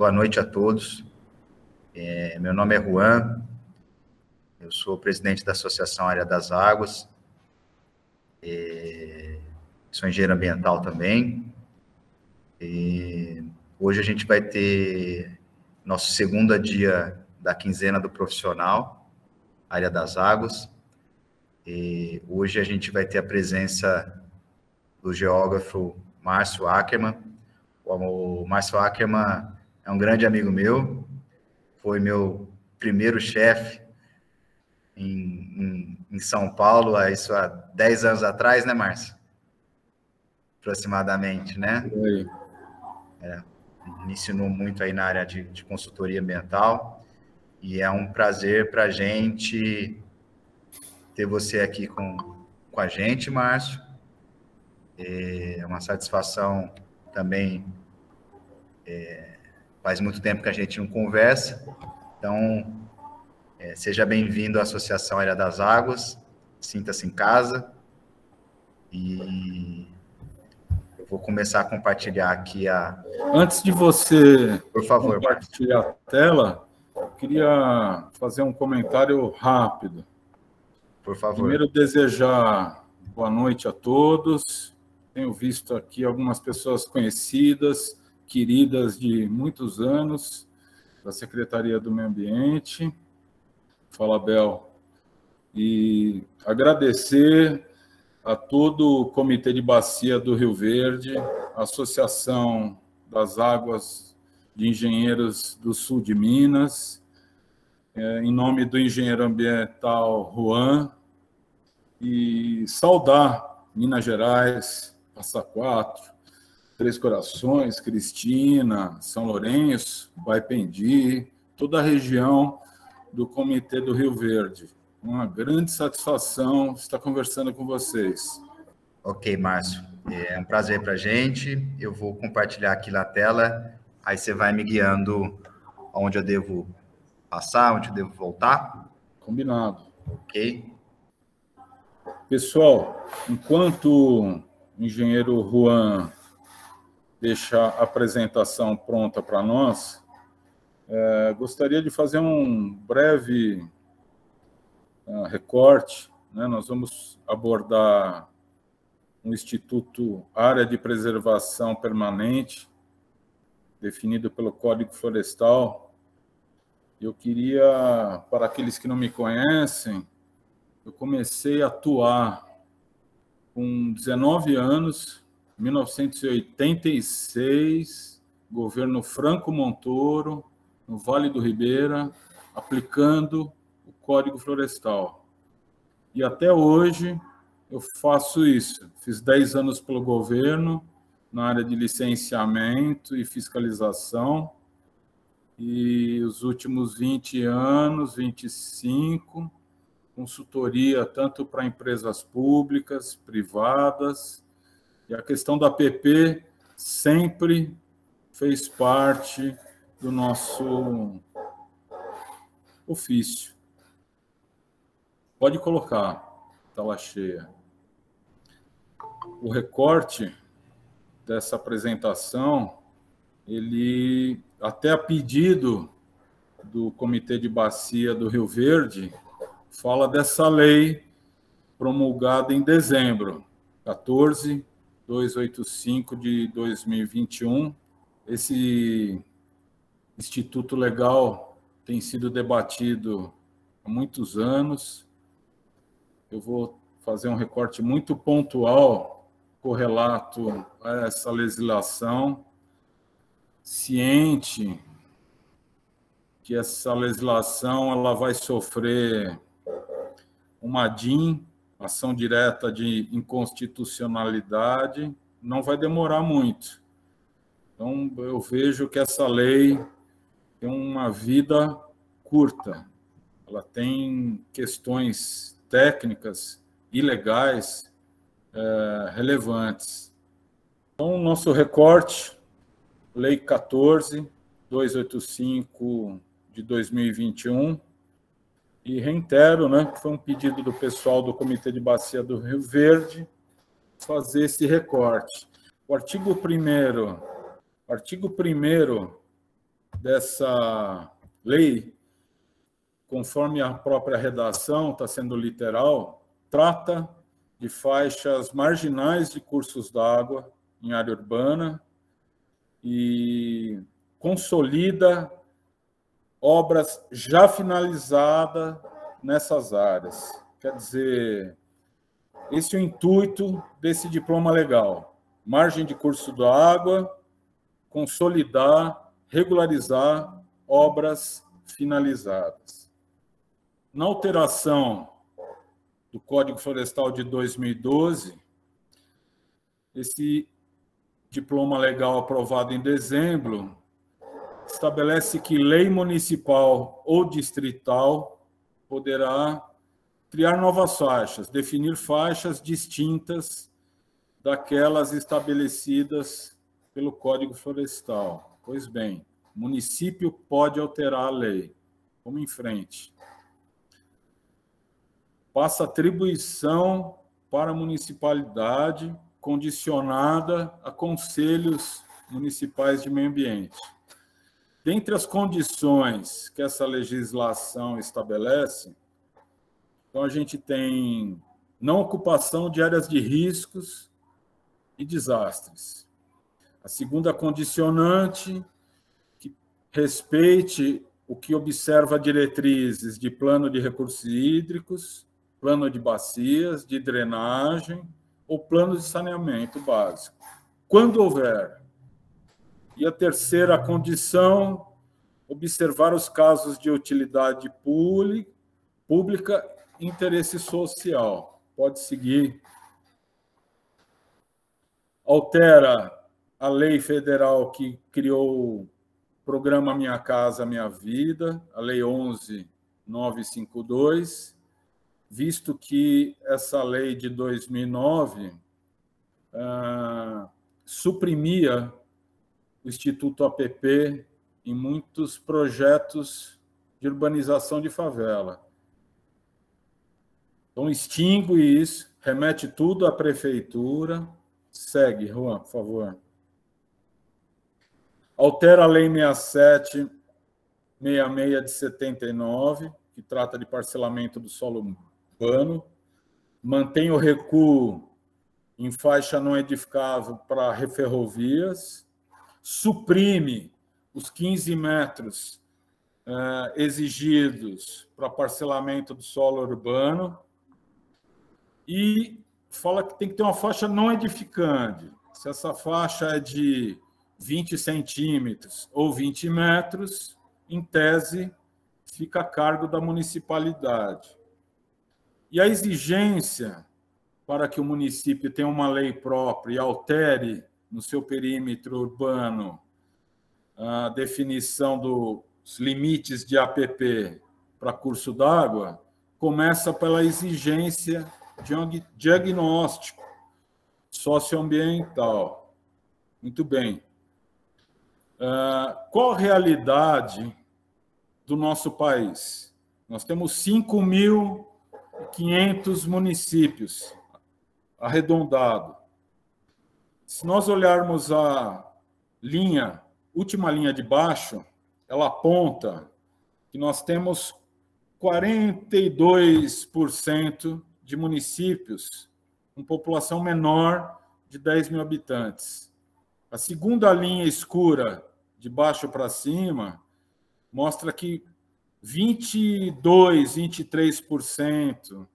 boa noite a todos. Meu nome é Juan, eu sou presidente da Associação Área das Águas, sou engenheiro ambiental também. Hoje a gente vai ter nosso segundo dia da quinzena do profissional, Área das Águas. Hoje a gente vai ter a presença do geógrafo Márcio Ackerman. O Márcio Ackerman é um grande amigo meu, foi meu primeiro chefe em São Paulo, isso há 10 anos atrás, né, Márcio? Aproximadamente, né? Me ensinou muito aí na área de consultoria ambiental, e é um prazer para a gente ter você aqui com a gente, Márcio. É uma satisfação também. Faz muito tempo que a gente não conversa, então seja bem-vindo à Associação Área das Águas, sinta-se em casa, e eu vou começar a compartilhar aqui Antes de você, por favor, compartilhar a tela, eu queria fazer um comentário rápido. Por favor. Primeiro, desejar boa noite a todos. Tenho visto aqui algumas pessoas conhecidas, queridas de muitos anos, da Secretaria do Meio Ambiente. Fala, Bel. E agradecer a todo o Comitê de Bacia do Rio Verde, a Associação das Águas de Engenheiros do Sul de Minas, em nome do engenheiro ambiental Juan, e saudar Minas Gerais, Passa Quatro, Três Corações, Cristina, São Lourenço, Baipendi, toda a região do Comitê do Rio Verde. Uma grande satisfação estar conversando com vocês. Ok, Márcio. É um prazer para a gente. Eu vou compartilhar aqui na tela, aí você vai me guiando onde eu devo passar, onde eu devo voltar. Combinado. Ok. Pessoal, enquanto o engenheiro Juan deixa a apresentação pronta para nós, gostaria de fazer um breve recorte, né? Nós vamos abordar um Instituto Área de Preservação Permanente, definido pelo Código Florestal. Eu queria, para aqueles que não me conhecem, eu comecei a atuar com 19 anos, 1986, governo Franco Montoro, no Vale do Ribeira, aplicando o Código Florestal. E até hoje eu faço isso. Fiz 10 anos pelo governo, na área de licenciamento e fiscalização, e os últimos 20 anos, 25, consultoria tanto para empresas públicas, privadas, e a questão da PP sempre fez parte do nosso ofício. Pode colocar, tela cheia. O recorte dessa apresentação, ele, até a pedido do Comitê de Bacia do Rio Verde, fala dessa lei promulgada em dezembro, 14.285 de 2021. Esse instituto legal tem sido debatido há muitos anos. Eu vou fazer um recorte muito pontual, correlato a essa legislação, ciente que essa legislação ela vai sofrer uma DIN, ação direta de inconstitucionalidade, não vai demorar muito. Então, eu vejo que essa lei tem uma vida curta. Ela tem questões técnicas e legais relevantes. Então, nosso recorte, Lei 14.285 de 2021, e reitero, né, que foi um pedido do pessoal do Comitê de Bacia do Rio Verde fazer esse recorte. O artigo 1º dessa lei, conforme a própria redação, está sendo literal, trata de faixas marginais de cursos d'água em área urbana e consolida obras já finalizadas nessas áreas. Quer dizer, esse é o intuito desse diploma legal. Margem de curso d'água, consolidar, regularizar obras finalizadas. Na alteração do Código Florestal de 2012, esse diploma legal aprovado em dezembro estabelece que lei municipal ou distrital poderá criar novas faixas, definir faixas distintas daquelas estabelecidas pelo Código Florestal. Pois bem, o município pode alterar a lei. Vamos em frente. Passa atribuição para a municipalidade condicionada a conselhos municipais de meio ambiente. Dentre as condições que essa legislação estabelece, então a gente tem não ocupação de áreas de riscos e desastres. A segunda condicionante, que respeite o que observa diretrizes de plano de recursos hídricos, plano de bacias, de drenagem ou plano de saneamento básico, quando houver. E a terceira condição, observar os casos de utilidade pública e interesse social. Pode seguir. Altera a lei federal que criou o programa Minha Casa Minha Vida, a Lei 11.952, visto que essa lei de 2009 suprimia o Instituto APP em muitos projetos de urbanização de favela. Então, extingue isso, remete tudo à prefeitura. Segue, Juan, por favor. Altera a Lei 6766 de 79, que trata de parcelamento do solo urbano. Mantém o recuo em faixa não edificável para ferrovias. Suprime os 15 metros exigidos para parcelamento do solo urbano e fala que tem que ter uma faixa não edificante. Se essa faixa é de 20 centímetros ou 20 metros, em tese, fica a cargo da municipalidade. E a exigência para que o município tenha uma lei própria e altere no seu perímetro urbano a definição dos limites de APP para curso d'água, começa pela exigência de um diagnóstico socioambiental. Muito bem. Qual a realidade do nosso país? Nós temos 5.500 municípios, arredondado. Se nós olharmos a última linha de baixo, ela aponta que nós temos 42% de municípios com população menor de 10 mil habitantes. A segunda linha escura, de baixo para cima, mostra que 23%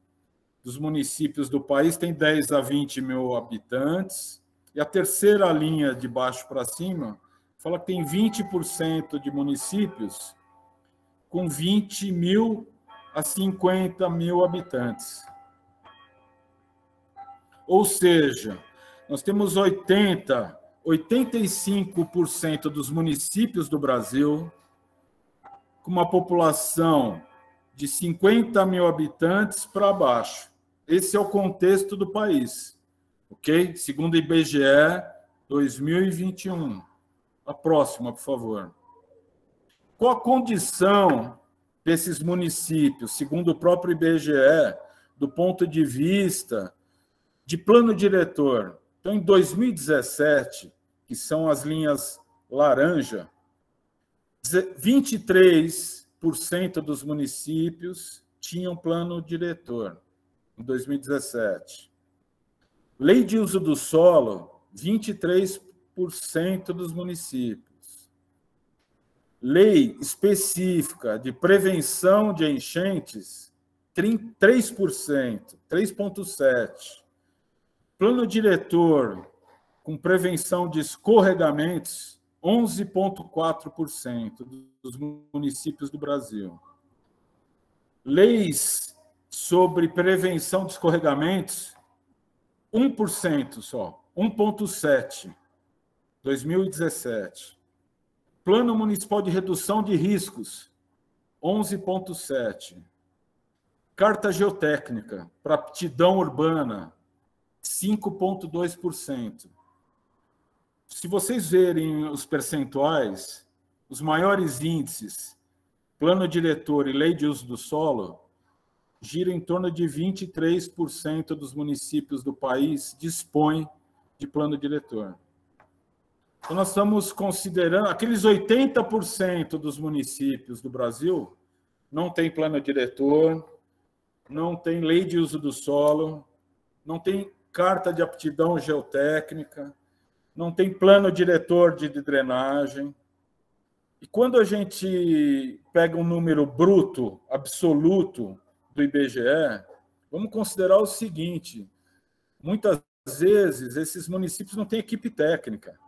dos municípios do país têm 10 a 20 mil habitantes. E a terceira linha, de baixo para cima, fala que tem 20% de municípios com 20 mil a 50 mil habitantes. Ou seja, nós temos 85% dos municípios do Brasil com uma população de 50 mil habitantes para baixo. Esse é o contexto do país. Ok? Segundo o IBGE, 2021. A próxima, por favor. Qual a condição desses municípios, segundo o próprio IBGE, do ponto de vista de plano diretor? Então, em 2017, que são as linhas laranja, 23% dos municípios tinham plano diretor em 2017. Lei de uso do solo, 23% dos municípios. Lei específica de prevenção de enchentes, 3%, 3,7%. Plano diretor com prevenção de escorregamentos, 11,4% dos municípios do Brasil. Leis sobre prevenção de escorregamentos, 1% só, 1,7%, 2017. Plano Municipal de Redução de Riscos, 11,7%. Carta Geotécnica para aptidão urbana, 5,2%. Se vocês verem os percentuais, os maiores índices, plano diretor e lei de uso do solo, gira em torno de 23% dos municípios do país dispõem de plano diretor. Então, nós estamos considerando aqueles 80% dos municípios do Brasil não tem plano diretor, não tem lei de uso do solo, não tem carta de aptidão geotécnica, não tem plano diretor de drenagem. E quando a gente pega um número bruto, absoluto, do IBGE, vamos considerar o seguinte: muitas vezes esses municípios não têm equipe técnica.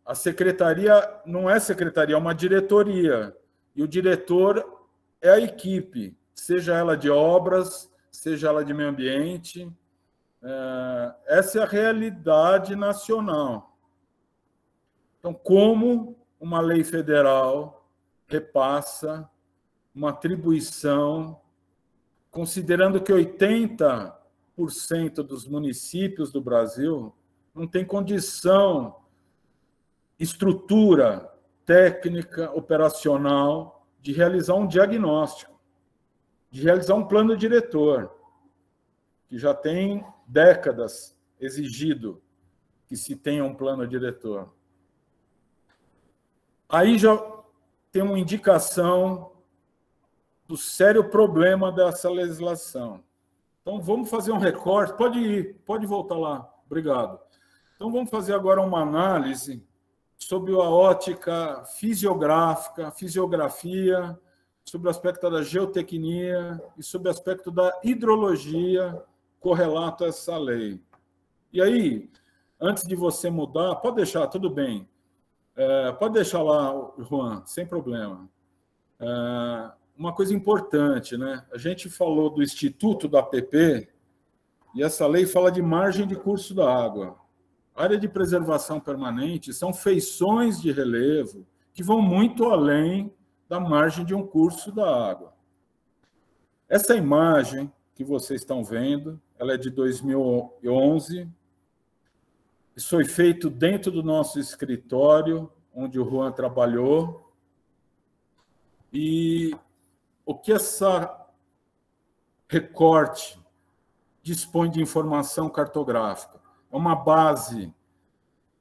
A secretaria não é secretaria, é uma diretoria. E o diretor é a equipe, seja ela de obras, seja ela de meio ambiente. Essa é a realidade nacional. Então, como uma lei federal repassa uma atribuição, considerando que 80% dos municípios do Brasil não tem condição, estrutura técnica, operacional, de realizar um diagnóstico, de realizar um plano diretor, que já tem décadas exigido que se tenha um plano diretor. Aí já tem uma indicação do sério problema dessa legislação. Então, vamos fazer um recorte. Pode voltar lá. Obrigado. Então, vamos fazer agora uma análise sobre a ótica fisiografia, sobre o aspecto da geotecnia e sobre o aspecto da hidrologia correlato a essa lei. E aí, antes de você mudar, pode deixar, tudo bem. Pode deixar lá, Juan, sem problema. Uma coisa importante, né? A gente falou do Instituto da APP e essa lei fala de margem de curso da água. Área de preservação permanente são feições de relevo que vão muito além da margem de um curso da água. Essa imagem que vocês estão vendo, ela é de 2011. Isso foi feito dentro do nosso escritório, onde o Juan trabalhou. E o que essa recorte dispõe de informação cartográfica? É uma base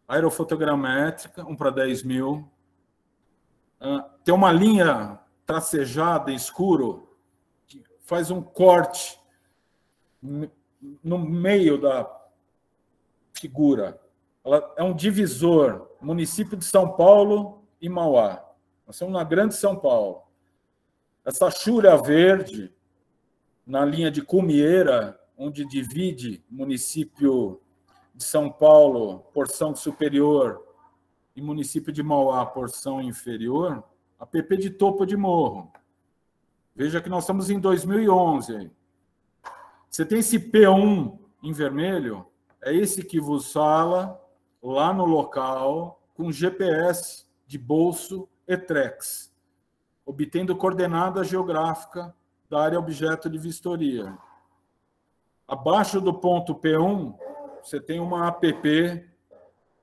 aerofotogramétrica, 1/10.000. Tem uma linha tracejada em escuro, que faz um corte no meio da figura. Ela é um divisor, município de São Paulo e Mauá. Nós estamos na Grande São Paulo. Essa chura verde, na linha de Cumieira, onde divide o município de São Paulo, porção superior, e município de Mauá, porção inferior, a PP de Topo de Morro. Veja que nós estamos em 2011. Você tem esse P1 em vermelho, é esse que vos fala lá no local, com GPS de bolso ETREX, obtendo coordenada geográfica da área objeto de vistoria. Abaixo do ponto P1, você tem uma APP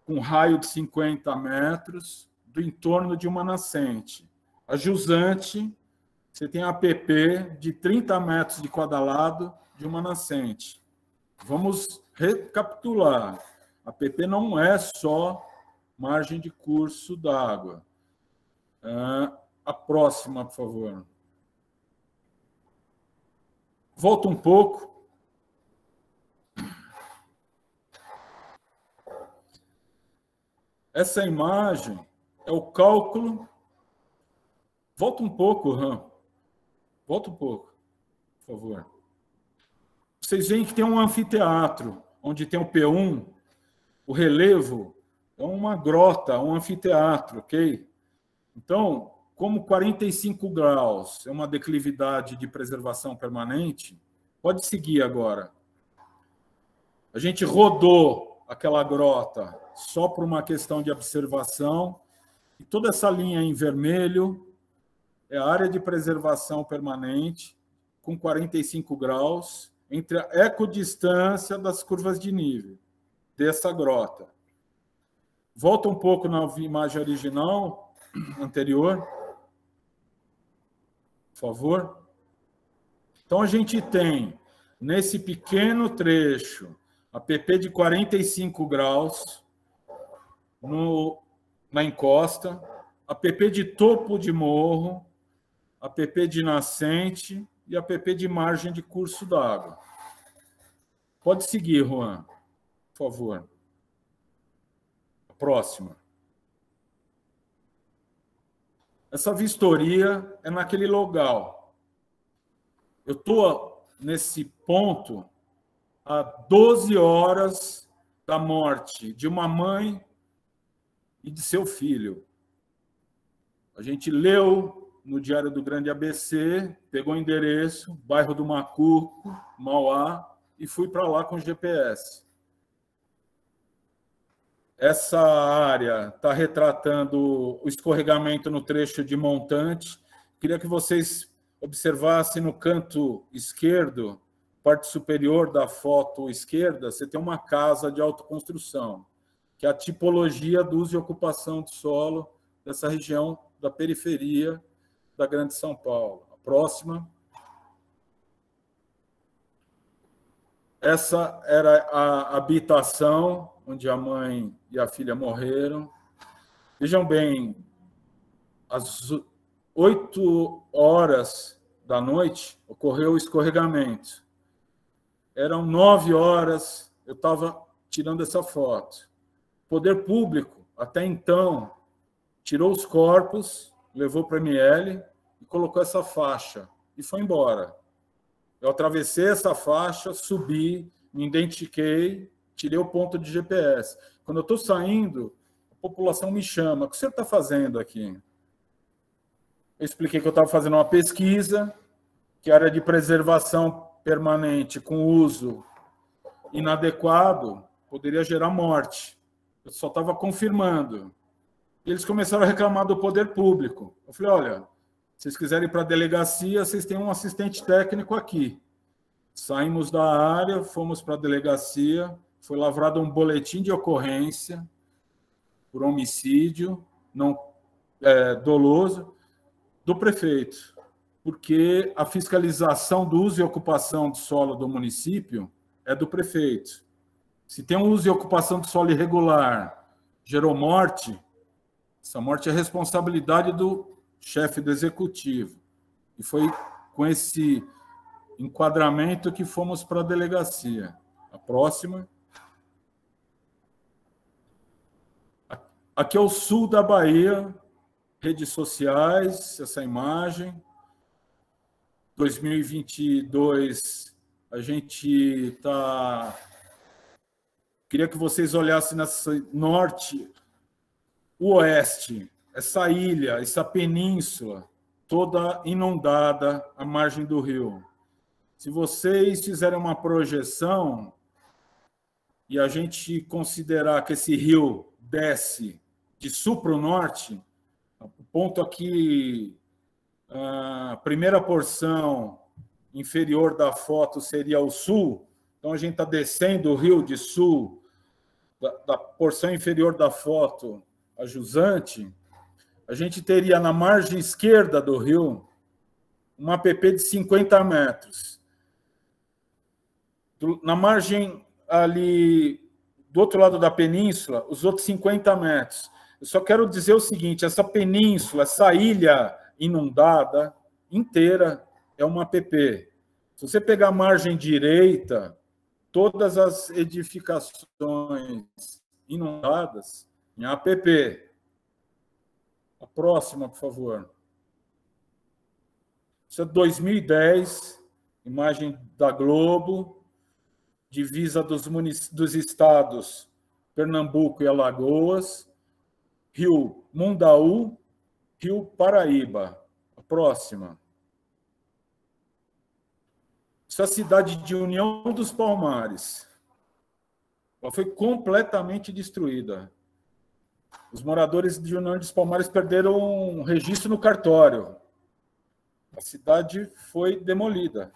com raio de 50 metros do entorno de uma nascente. A jusante, você tem a APP de 30 metros de cada lado de uma nascente. Vamos recapitular. A APP não é só margem de curso d'água. A próxima, por favor. Volta um pouco. Essa imagem é o cálculo. Volta um pouco, Ram. Volta um pouco, por favor. Vocês veem que tem um anfiteatro, onde tem o P1, o relevo é uma grota, um anfiteatro, ok? Então, como 45 graus é uma declividade de preservação permanente, pode seguir agora. A gente rodou aquela grota só por uma questão de observação, e toda essa linha em vermelho é a área de preservação permanente, com 45 graus, entre a equidistância das curvas de nível dessa grota. Volta um pouco na imagem original, anterior, por favor. Então, a gente tem, nesse pequeno trecho, a PP de 45 graus na encosta, a PP de topo de morro, a PP de nascente e a PP de margem de curso d'água. Pode seguir, Juan, por favor. A próxima. Essa vistoria é naquele local. Eu estou nesse ponto há 12 horas da morte de uma mãe e de seu filho. A gente leu no Diário do Grande ABC, pegou o endereço, bairro do Macuco, Mauá, e fui para lá com o GPS. Essa área está retratando o escorregamento no trecho de montante. Queria que vocês observassem no canto esquerdo, parte superior da foto esquerda, você tem uma casa de autoconstrução, que é a tipologia do uso e ocupação de solo dessa região da periferia da Grande São Paulo. A próxima. Essa era a habitação onde a mãe e a filha morreram. Vejam bem, às 8 horas da noite ocorreu o escorregamento. Eram 9 horas, eu estava tirando essa foto. O poder público, até então, tirou os corpos, levou para a ML e colocou essa faixa e foi embora. Eu atravessei essa faixa, subi, me identifiquei, tirei o ponto de GPS. Quando eu estou saindo, a população me chama. O que você está fazendo aqui? Eu expliquei que eu estava fazendo uma pesquisa, que a área de preservação permanente com uso inadequado poderia gerar morte. Eu só estava confirmando. E eles começaram a reclamar do poder público. Eu falei, olha, se vocês quiserem ir para a delegacia, vocês têm um assistente técnico aqui. Saímos da área, fomos para a delegacia, foi lavrado um boletim de ocorrência por homicídio não doloso do prefeito, porque a fiscalização do uso e ocupação de solo do município é do prefeito. Se tem um uso e ocupação de solo irregular, gerou morte, essa morte é responsabilidade do chefe do executivo. E foi com esse enquadramento que fomos para a delegacia. A próxima. Aqui é o sul da Bahia, redes sociais, essa imagem. 2022, a gente está... Queria que vocês olhassem nessa norte, oeste, essa ilha, essa península, toda inundada à margem do rio. Se vocês fizerem uma projeção e a gente considerar que esse rio desce de sul para o norte, o ponto aqui, a primeira porção inferior da foto seria o sul, então a gente está descendo o rio de sul, da porção inferior da foto, a jusante, a gente teria na margem esquerda do rio uma APP de 50 metros. Na margem ali, do outro lado da península, os outros 50 metros. Eu só quero dizer o seguinte, essa península, essa ilha inundada inteira é uma APP. Se você pegar a margem direita, todas as edificações inundadas em APP. A próxima, por favor. Isso é 2010, imagem da Globo, divisa dos estados Pernambuco e Alagoas, Rio Mundaú, Rio Paraíba. A próxima. Isso é a cidade de União dos Palmares. Ela foi completamente destruída. Os moradores de União dos Palmares perderam um registro no cartório. A cidade foi demolida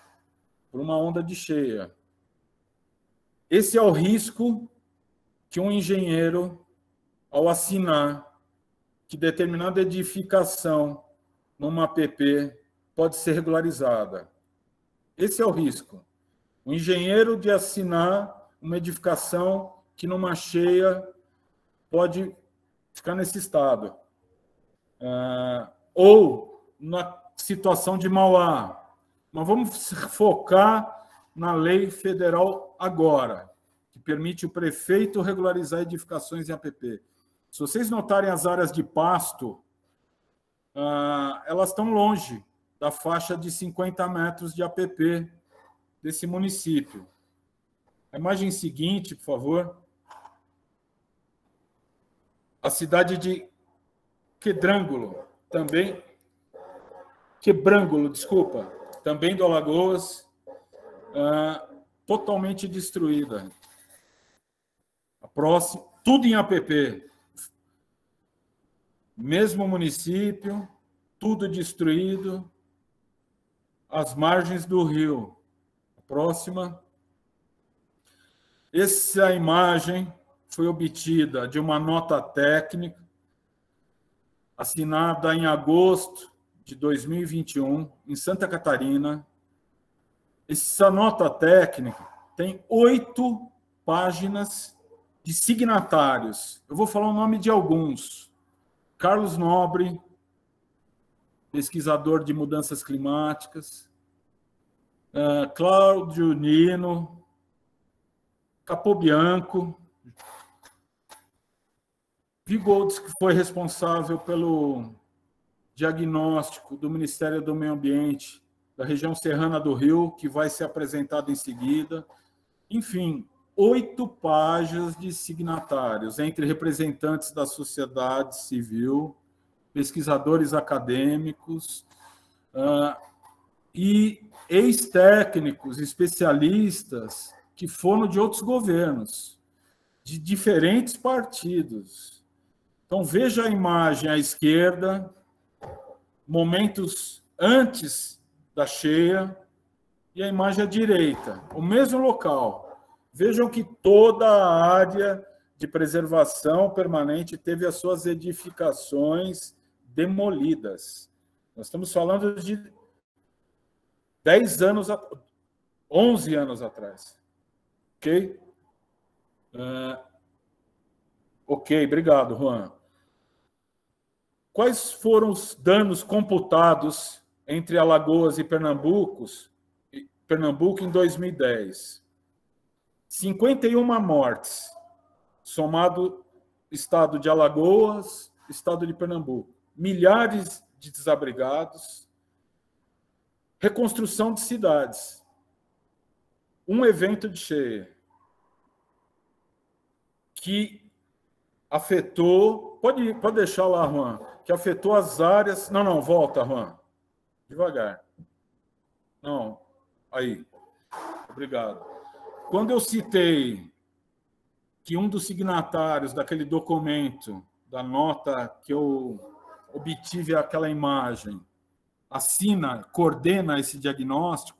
por uma onda de cheia. Esse é o risco que um engenheiro, ao assinar que determinada edificação numa APP pode ser regularizada. Esse é o risco. O engenheiro de assinar uma edificação que numa cheia pode ficar nesse estado. Ou na situação de Mauá. Mas vamos focar na lei federal agora, que permite o prefeito regularizar edificações em APP. Se vocês notarem as áreas de pasto, elas estão longe da faixa de 50 metros de APP desse município. A imagem seguinte, por favor. A cidade de Quebrangulo, também do Alagoas, totalmente destruída. A próxima, tudo em APP. Mesmo município, tudo destruído, às margens do rio. A próxima. Essa imagem foi obtida de uma nota técnica assinada em agosto de 2021, em Santa Catarina. Essa nota técnica tem 8 páginas de signatários. Eu vou falar o nome de alguns. Carlos Nobre, pesquisador de mudanças climáticas, Cláudio Nino, Capobianco, Vigolds, que foi responsável pelo diagnóstico do Ministério do Meio Ambiente da região serrana do Rio, que vai ser apresentado em seguida. Enfim, 8 páginas de signatários, entre representantes da sociedade civil, pesquisadores acadêmicos e ex-técnicos, especialistas que foram de outros governos, de diferentes partidos. Então, veja a imagem à esquerda, momentos antes da cheia, e a imagem à direita, o mesmo local. Vejam que toda a área de preservação permanente teve as suas edificações demolidas. Nós estamos falando de 11 anos atrás. Ok? Ok, obrigado, Juan. Quais foram os danos computados entre Alagoas e Pernambuco em 2010? 51 mortes, somado estado de Alagoas, estado de Pernambuco. Milhares de desabrigados. Reconstrução de cidades. Um evento de cheia que afetou... Pode deixar lá, Juan. Que afetou as áreas... Não, volta, Juan. Devagar. Não, aí. Obrigado. Quando eu citei que um dos signatários daquele documento, da nota que eu obtive aquela imagem, coordena esse diagnóstico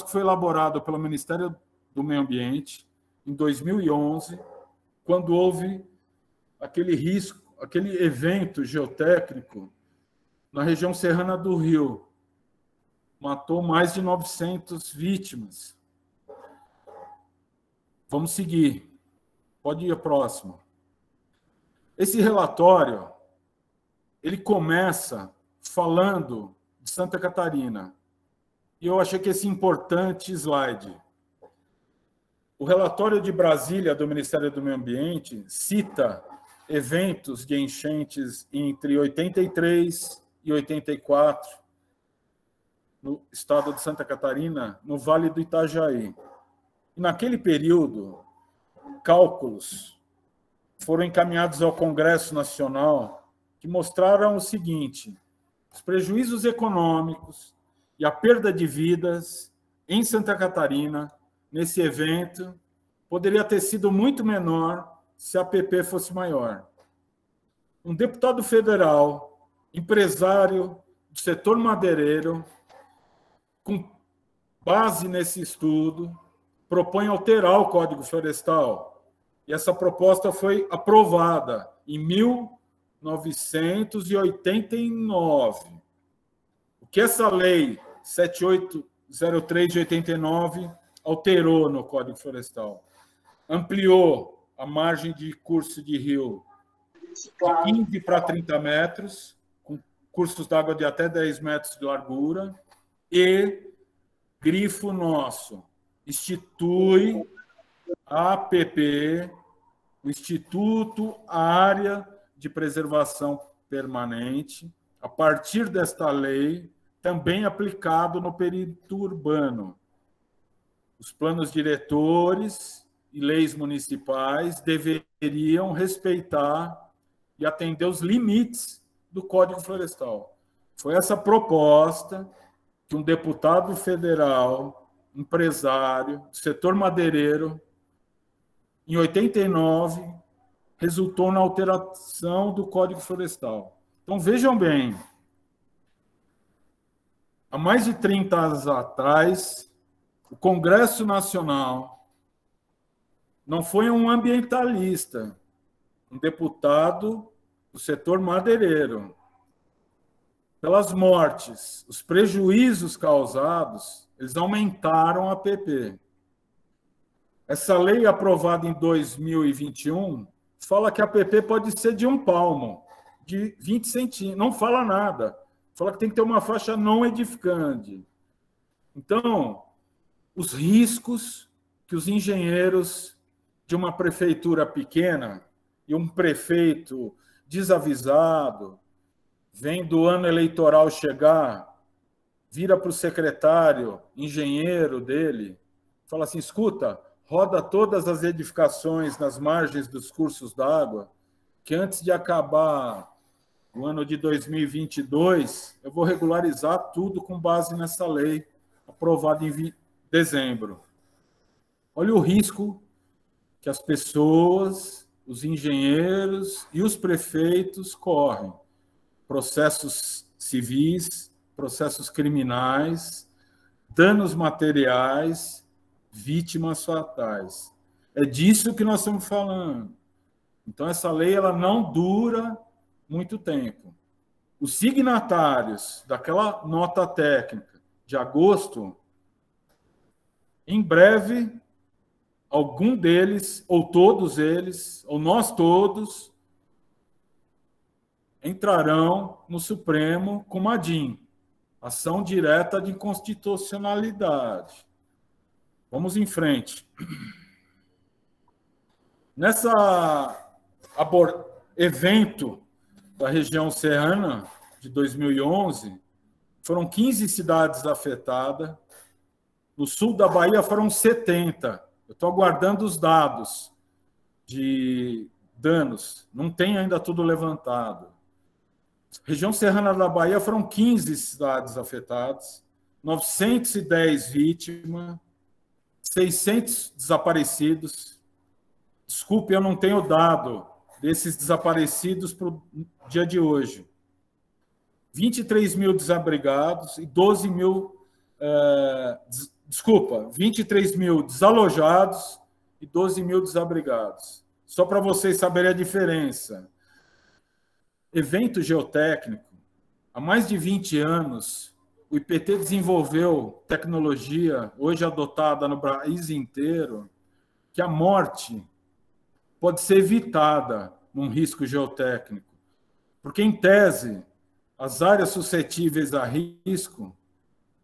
foi elaborado pelo Ministério do Meio Ambiente em 2011, quando houve aquele risco, aquele evento geotécnico na região serrana do Rio. Matou mais de 900 vítimas. Vamos seguir. Pode ir a próxima. Esse relatório, ele começa falando de Santa Catarina. E eu achei que esse importante slide. O relatório de Brasília, do Ministério do Meio Ambiente, cita eventos de enchentes entre 83 e 84, no estado de Santa Catarina, no Vale do Itajaí. E naquele período, cálculos foram encaminhados ao Congresso Nacional que mostraram o seguinte: os prejuízos econômicos e a perda de vidas em Santa Catarina, nesse evento, poderia ter sido muito menor se a APP fosse maior. Um deputado federal, empresário do setor madeireiro, com base nesse estudo, propõe alterar o Código Florestal. E essa proposta foi aprovada em 1989. O que essa lei 7803 de 89 alterou no Código Florestal? Ampliou a margem de curso de rio de 15 para 30 metros, com cursos d'água de até 10 metros de largura, e grifo nosso, institui a APP, o Instituto Área de Preservação Permanente, a partir desta lei, também aplicado no perímetro urbano. Os planos diretores e leis municipais deveriam respeitar e atender os limites do Código Florestal. Foi essa proposta que um deputado federal, empresário, do setor madeireiro, em 89, resultou na alteração do Código Florestal. Então, vejam bem, há mais de 30 anos atrás, o Congresso Nacional não foi um ambientalista, um deputado do setor madeireiro. Pelas mortes, os prejuízos causados, eles aumentaram a APP. Essa lei aprovada em 2021 fala que a APP pode ser de 1 palmo, de 20 centímetros. Não fala nada. Fala que tem que ter uma faixa não edificante. Então, os riscos que os engenheiros de uma prefeitura pequena e um prefeito desavisado, vem do ano eleitoral chegar, vira para o secretário, engenheiro dele, fala assim: escuta, roda todas as edificações nas margens dos cursos d'água, que antes de acabar o ano de 2022, eu vou regularizar tudo com base nessa lei aprovada em dezembro. Olha o risco que as pessoas, os engenheiros e os prefeitos correm. Processos civis, processos criminais, danos materiais, vítimas fatais. É disso que nós estamos falando. Então, essa lei ela não dura muito tempo. Os signatários daquela nota técnica de agosto, em breve, algum deles, ou todos eles, ou nós todos, entrarão no Supremo com uma ADIM, ação direta de inconstitucionalidade. Vamos em frente. Nessa evento da região serrana de 2011, foram 15 cidades afetadas. No sul da Bahia foram 70. Eu estou aguardando os dados de danos. Não tem ainda tudo levantado. Região serrana da Bahia foram 15 cidades afetadas, 910 vítimas, 600 desaparecidos. Desculpe, eu não tenho dado desses desaparecidos para o dia de hoje. 23 mil desabrigados e 12 mil... 23 mil desalojados e 12 mil desabrigados. Só para vocês saberem a diferença. Evento geotécnico, há mais de 20 anos, o IPT desenvolveu tecnologia, hoje adotada no país inteiro, que a morte pode ser evitada num risco geotécnico. Porque, em tese, as áreas suscetíveis a risco,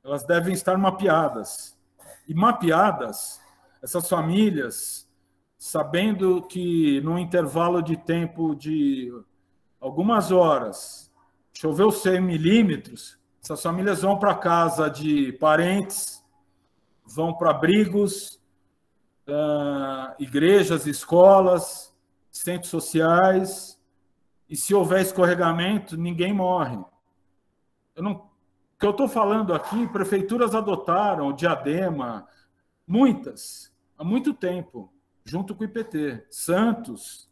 elas devem estar mapeadas. E mapeadas, essas famílias, sabendo que num intervalo de tempo de algumas horas, choveu 100 milímetros, essas famílias vão para a casa de parentes, vão para abrigos, igrejas, escolas, centros sociais, e se houver escorregamento, ninguém morre. O que eu estou falando aqui, prefeituras adotaram, Diadema, muitas, há muito tempo, junto com o IPT, Santos,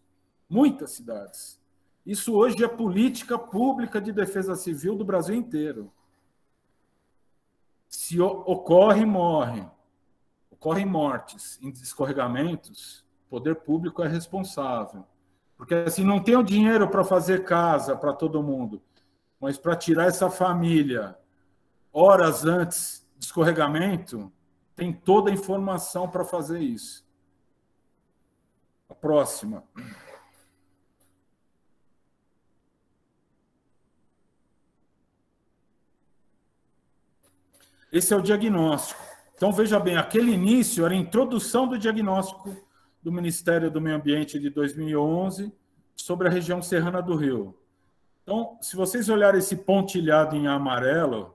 muitas cidades. Isso hoje é política pública de defesa civil do Brasil inteiro. Se ocorre, morre. Ocorrem mortes em escorregamentos, o poder público é responsável. Porque assim, não tem o dinheiro para fazer casa para todo mundo, mas para tirar essa família horas antes do escorregamento, tem toda a informação para fazer isso. A próxima. Esse é o diagnóstico. Então, veja bem, aquele início era a introdução do diagnóstico do Ministério do Meio Ambiente de 2011 sobre a região serrana do Rio. Então, se vocês olharem esse pontilhado em amarelo,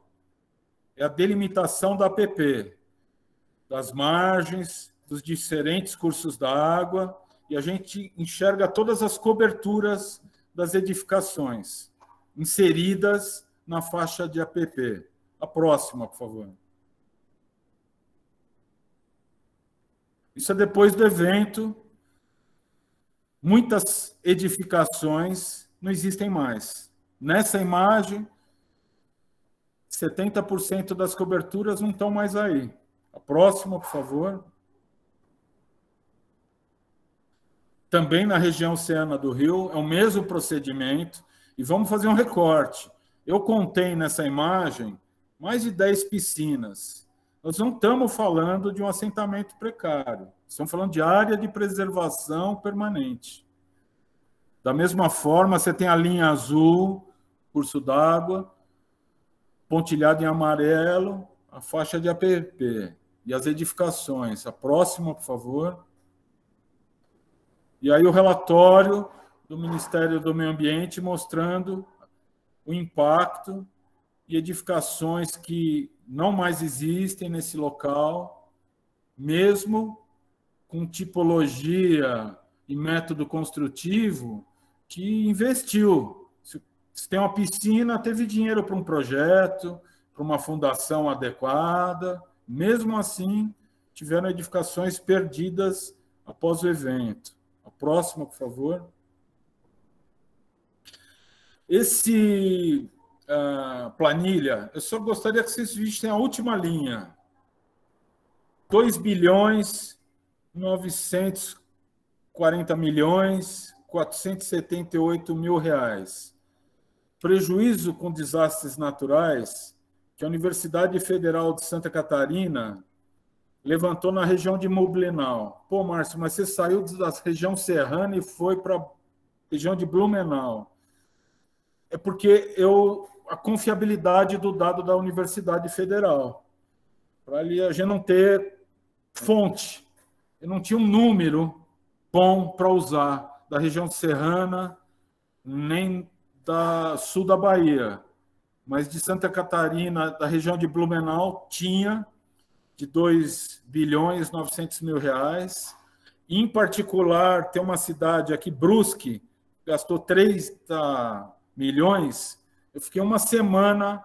é a delimitação da APP, das margens, dos diferentes cursos da água, e a gente enxerga todas as coberturas das edificações inseridas na faixa de APP. A próxima, por favor. Isso é depois do evento. Muitas edificações não existem mais. Nessa imagem, 70% das coberturas não estão mais aí. A próxima, por favor. Também na região oceana do Rio, é o mesmo procedimento. E vamos fazer um recorte. Eu contei nessa imagem mais de 10 piscinas. Nós não estamos falando de um assentamento precário. Estamos falando de área de preservação permanente. Da mesma forma, você tem a linha azul, curso d'água, pontilhado em amarelo, a faixa de APP e as edificações. A próxima, por favor. E aí o relatório do Ministério do Meio Ambiente mostrando o impacto e edificações que não mais existem nesse local, mesmo com tipologia e método construtivo que investiu. Se tem uma piscina, teve dinheiro para um projeto, para uma fundação adequada, mesmo assim, tiveram edificações perdidas após o evento. A próxima, por favor. Esse planilha, eu só gostaria que vocês vissem a última linha. 2.940.478.000 reais. Prejuízo com desastres naturais que a Universidade Federal de Santa Catarina levantou na região de Blumenau. Pô, Márcio, mas você saiu da região serrana e foi para a região de Blumenau. É porque a confiabilidade do dado da Universidade Federal. Para ali a gente não ter fonte. Eu não tinha um número bom para usar da região serrana, nem da sul da Bahia. Mas de Santa Catarina, da região de Blumenau, tinha de 2.900.000 reais. Em particular, tem uma cidade aqui, Brusque, gastou 30 milhões. Eu fiquei uma semana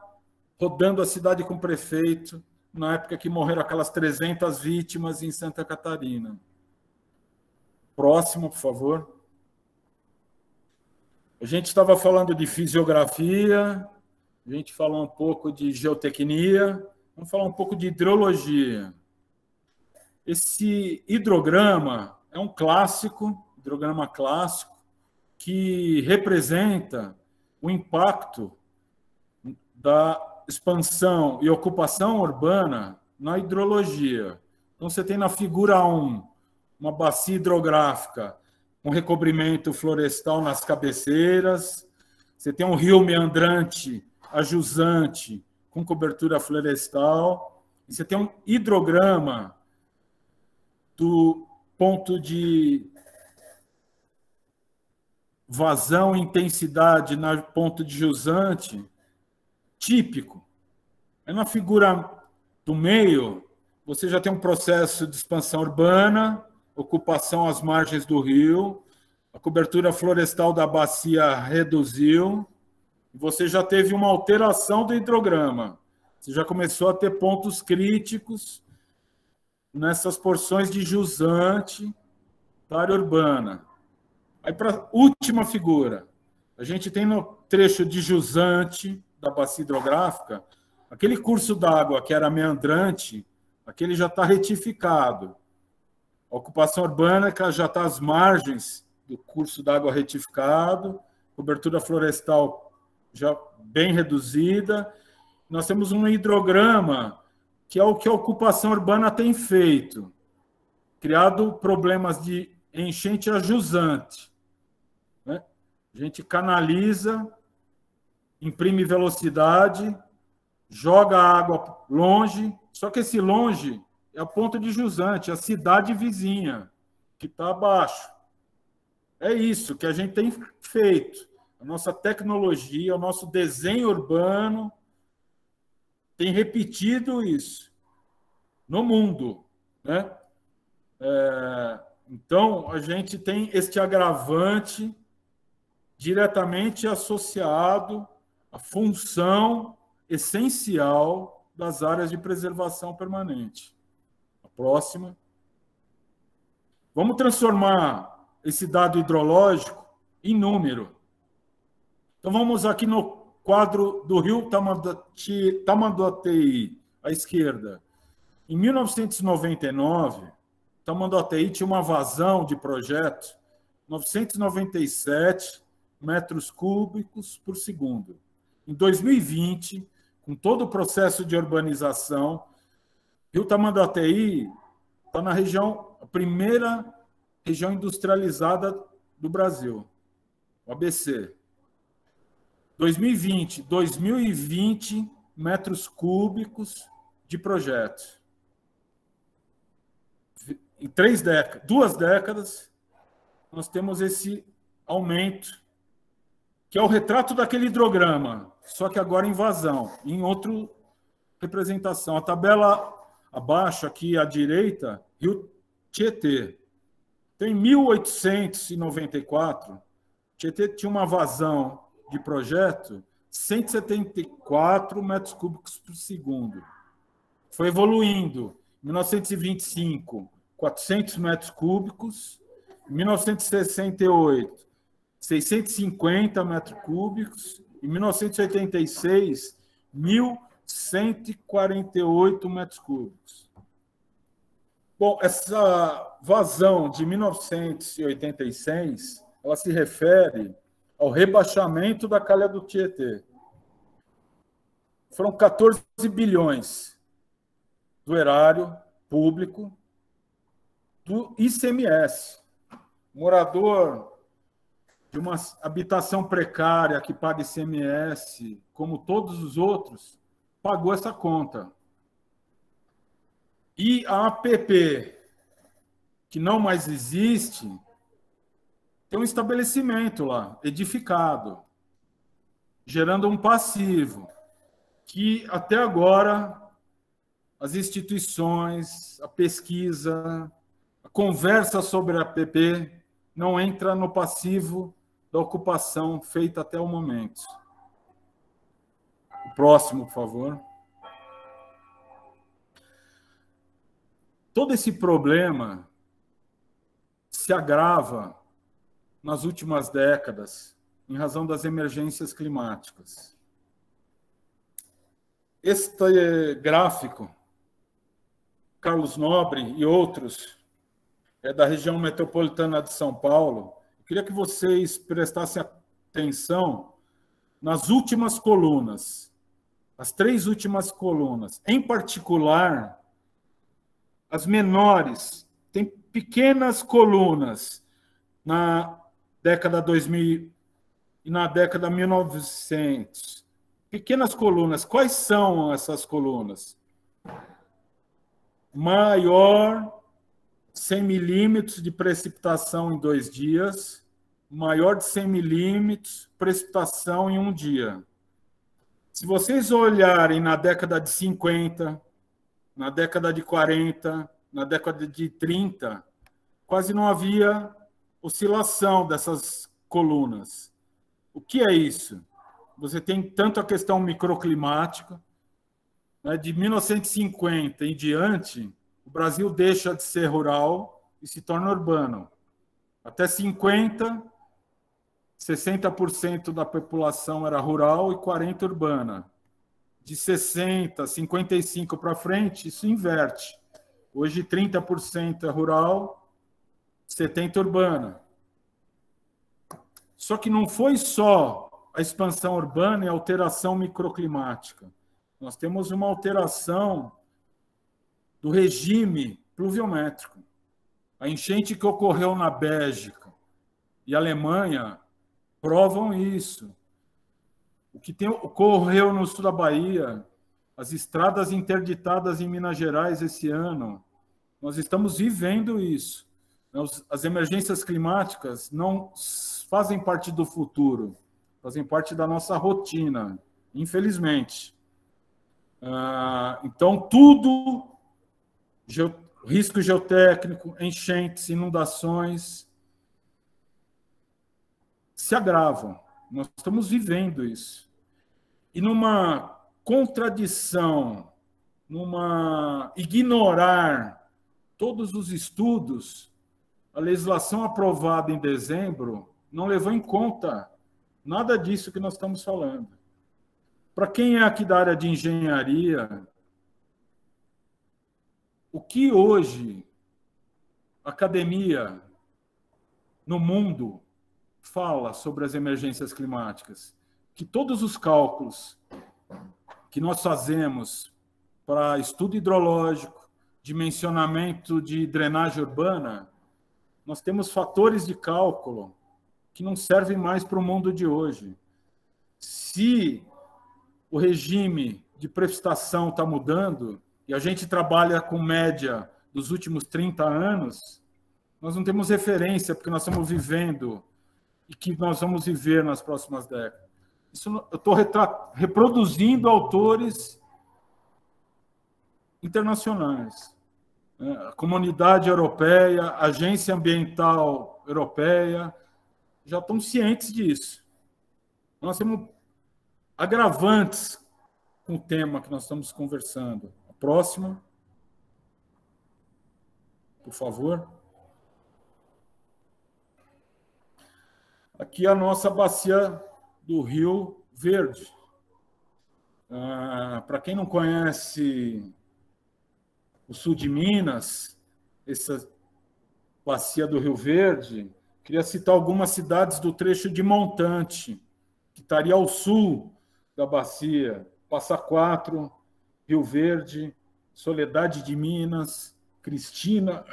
rodando a cidade com o prefeito, na época que morreram aquelas 300 vítimas em Santa Catarina. Próximo, por favor. A gente estava falando de fisiografia, a gente falou um pouco de geotecnia, vamos falar um pouco de hidrologia. Esse hidrograma é um clássico, hidrograma clássico, que representa o impacto da expansão e ocupação urbana na hidrologia. Então, você tem na figura 1 uma bacia hidrográfica um recobrimento florestal nas cabeceiras, você tem um rio meandrante, ajusante, com cobertura florestal, e você tem um hidrograma do ponto de vazão e intensidade no ponto de jusante típico. Aí na figura do meio, você já tem um processo de expansão urbana, ocupação às margens do rio, a cobertura florestal da bacia reduziu, e você já teve uma alteração do hidrograma. Você já começou a ter pontos críticos nessas porções de jusante da área urbana. Aí, para a última figura, a gente tem no trecho de jusante da bacia hidrográfica, aquele curso d'água que era meandrante, aquele já está retificado. A ocupação urbana que já está às margens do curso d'água retificado, cobertura florestal já bem reduzida. Nós temos um hidrograma que é o que a ocupação urbana tem feito, criado problemas de enchente a jusante. Né? A gente canaliza, imprime velocidade, joga a água longe, só que esse longe é a ponta de jusante, a cidade vizinha, que está abaixo. É isso que a gente tem feito. A nossa tecnologia, o nosso desenho urbano tem repetido isso no mundo. Né? Então, a gente tem este agravante diretamente associado à função essencial das áreas de preservação permanente. A próxima. Vamos transformar esse dado hidrológico em número. Então, vamos aqui no quadro do rio Tamanduateí, à esquerda. Em 1999, Tamanduateí tinha uma vazão de projeto 997 metros cúbicos por segundo. Em 2020, com todo o processo de urbanização, Rio Tamanduateí está na região, a primeira região industrializada do Brasil, o ABC. 2020 metros cúbicos de projeto. Em 2 décadas, nós temos esse aumento, que é o retrato daquele hidrograma, só que agora em vazão, em outra representação. A tabela abaixo, aqui à direita, Rio Tietê. Então, em 1894, Tietê tinha uma vazão de projeto 174 metros cúbicos por segundo. Foi evoluindo. Em 1925, 400 metros cúbicos. Em 1968, 650 metros cúbicos. Em 1986, 1.148 metros cúbicos. Bom, essa vazão de 1986, ela se refere ao rebaixamento da calha do Tietê. Foram 14 bilhões do erário público do ICMS. Morador de uma habitação precária que paga ICMS, como todos os outros, pagou essa conta. E a APP, que não mais existe, tem um estabelecimento lá, edificado, gerando um passivo, que até agora as instituições, a pesquisa, a conversa sobre a APP não entra no passivo da ocupação feita até o momento. O próximo, por favor. Todo esse problema se agrava nas últimas décadas, em razão das emergências climáticas. Este gráfico, Carlos Nobre e outros, é da região metropolitana de São Paulo. Eu queria que vocês prestassem atenção nas últimas colunas, as 3 últimas colunas. Em particular, as menores, tem pequenas colunas na década 2000 e na década 1900. Pequenas colunas. Quais são essas colunas? Maior 100 milímetros de precipitação em 2 dias, maior de 100 milímetros precipitação em 1 dia. Se vocês olharem na década de 50, na década de 40, na década de 30, quase não havia oscilação dessas colunas. O que é isso? Você tem tanto a questão microclimática, né, de 1950 em diante, o Brasil deixa de ser rural e se torna urbano. Até 50, 60% da população era rural e 40% urbana. De 60, 55 para frente, isso inverte. Hoje, 30% é rural, 70% urbana. Só que não foi só a expansão urbana e a alteração microclimática. Nós temos uma alteração do regime pluviométrico. A enchente que ocorreu na Bélgica e Alemanha provam isso. O que ocorreu no sul da Bahia, as estradas interditadas em Minas Gerais esse ano, nós estamos vivendo isso. As emergências climáticas não fazem parte do futuro, fazem parte da nossa rotina, infelizmente. Então, tudo, risco geotécnico, enchentes, inundações, se agravam. Nós estamos vivendo isso. E numa contradição, numa ignorar todos os estudos, a legislação aprovada em dezembro não levou em conta nada disso que nós estamos falando. Para quem é aqui da área de engenharia, o que hoje a academia no mundo fala sobre as emergências climáticas? Que todos os cálculos que nós fazemos para estudo hidrológico, dimensionamento de drenagem urbana, nós temos fatores de cálculo que não servem mais para o mundo de hoje. Se o regime de precipitação está mudando e a gente trabalha com média dos últimos 30 anos, nós não temos referência porque nós estamos vivendo e que nós vamos viver nas próximas décadas. Isso, eu estou reproduzindo autores internacionais. A Comunidade Europeia, a Agência Ambiental Europeia, já estão cientes disso. Nós temos agravantes com o tema que nós estamos conversando. A próxima, por favor. Aqui a nossa bacia do Rio Verde. Para quem não conhece o sul de Minas, essa bacia do Rio Verde, queria citar algumas cidades do trecho de montante, que estaria ao sul da bacia: Passa Quatro, Rio Verde, Soledade de Minas, Cristina,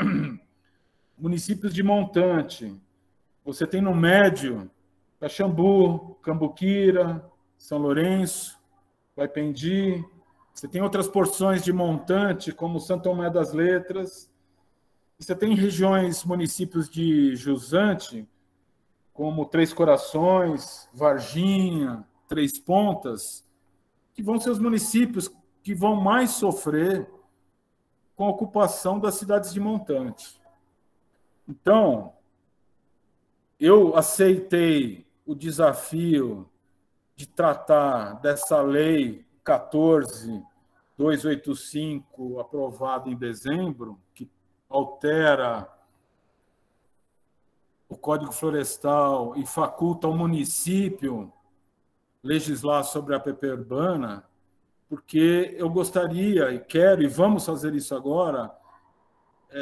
municípios de montante. Você tem no médio Caxambu, Cambuquira, São Lourenço, Guaipendi. Você tem outras porções de montante, como Santo Tomé das Letras. Você tem regiões, municípios de jusante, como Três Corações, Varginha, Três Pontas, que vão ser os municípios que vão mais sofrer com a ocupação das cidades de montante. Então, eu aceitei o desafio de tratar dessa lei 14.285, aprovada em dezembro, que altera o Código Florestal e faculta ao município legislar sobre a APP urbana, porque eu gostaria, e quero, e vamos fazer isso agora,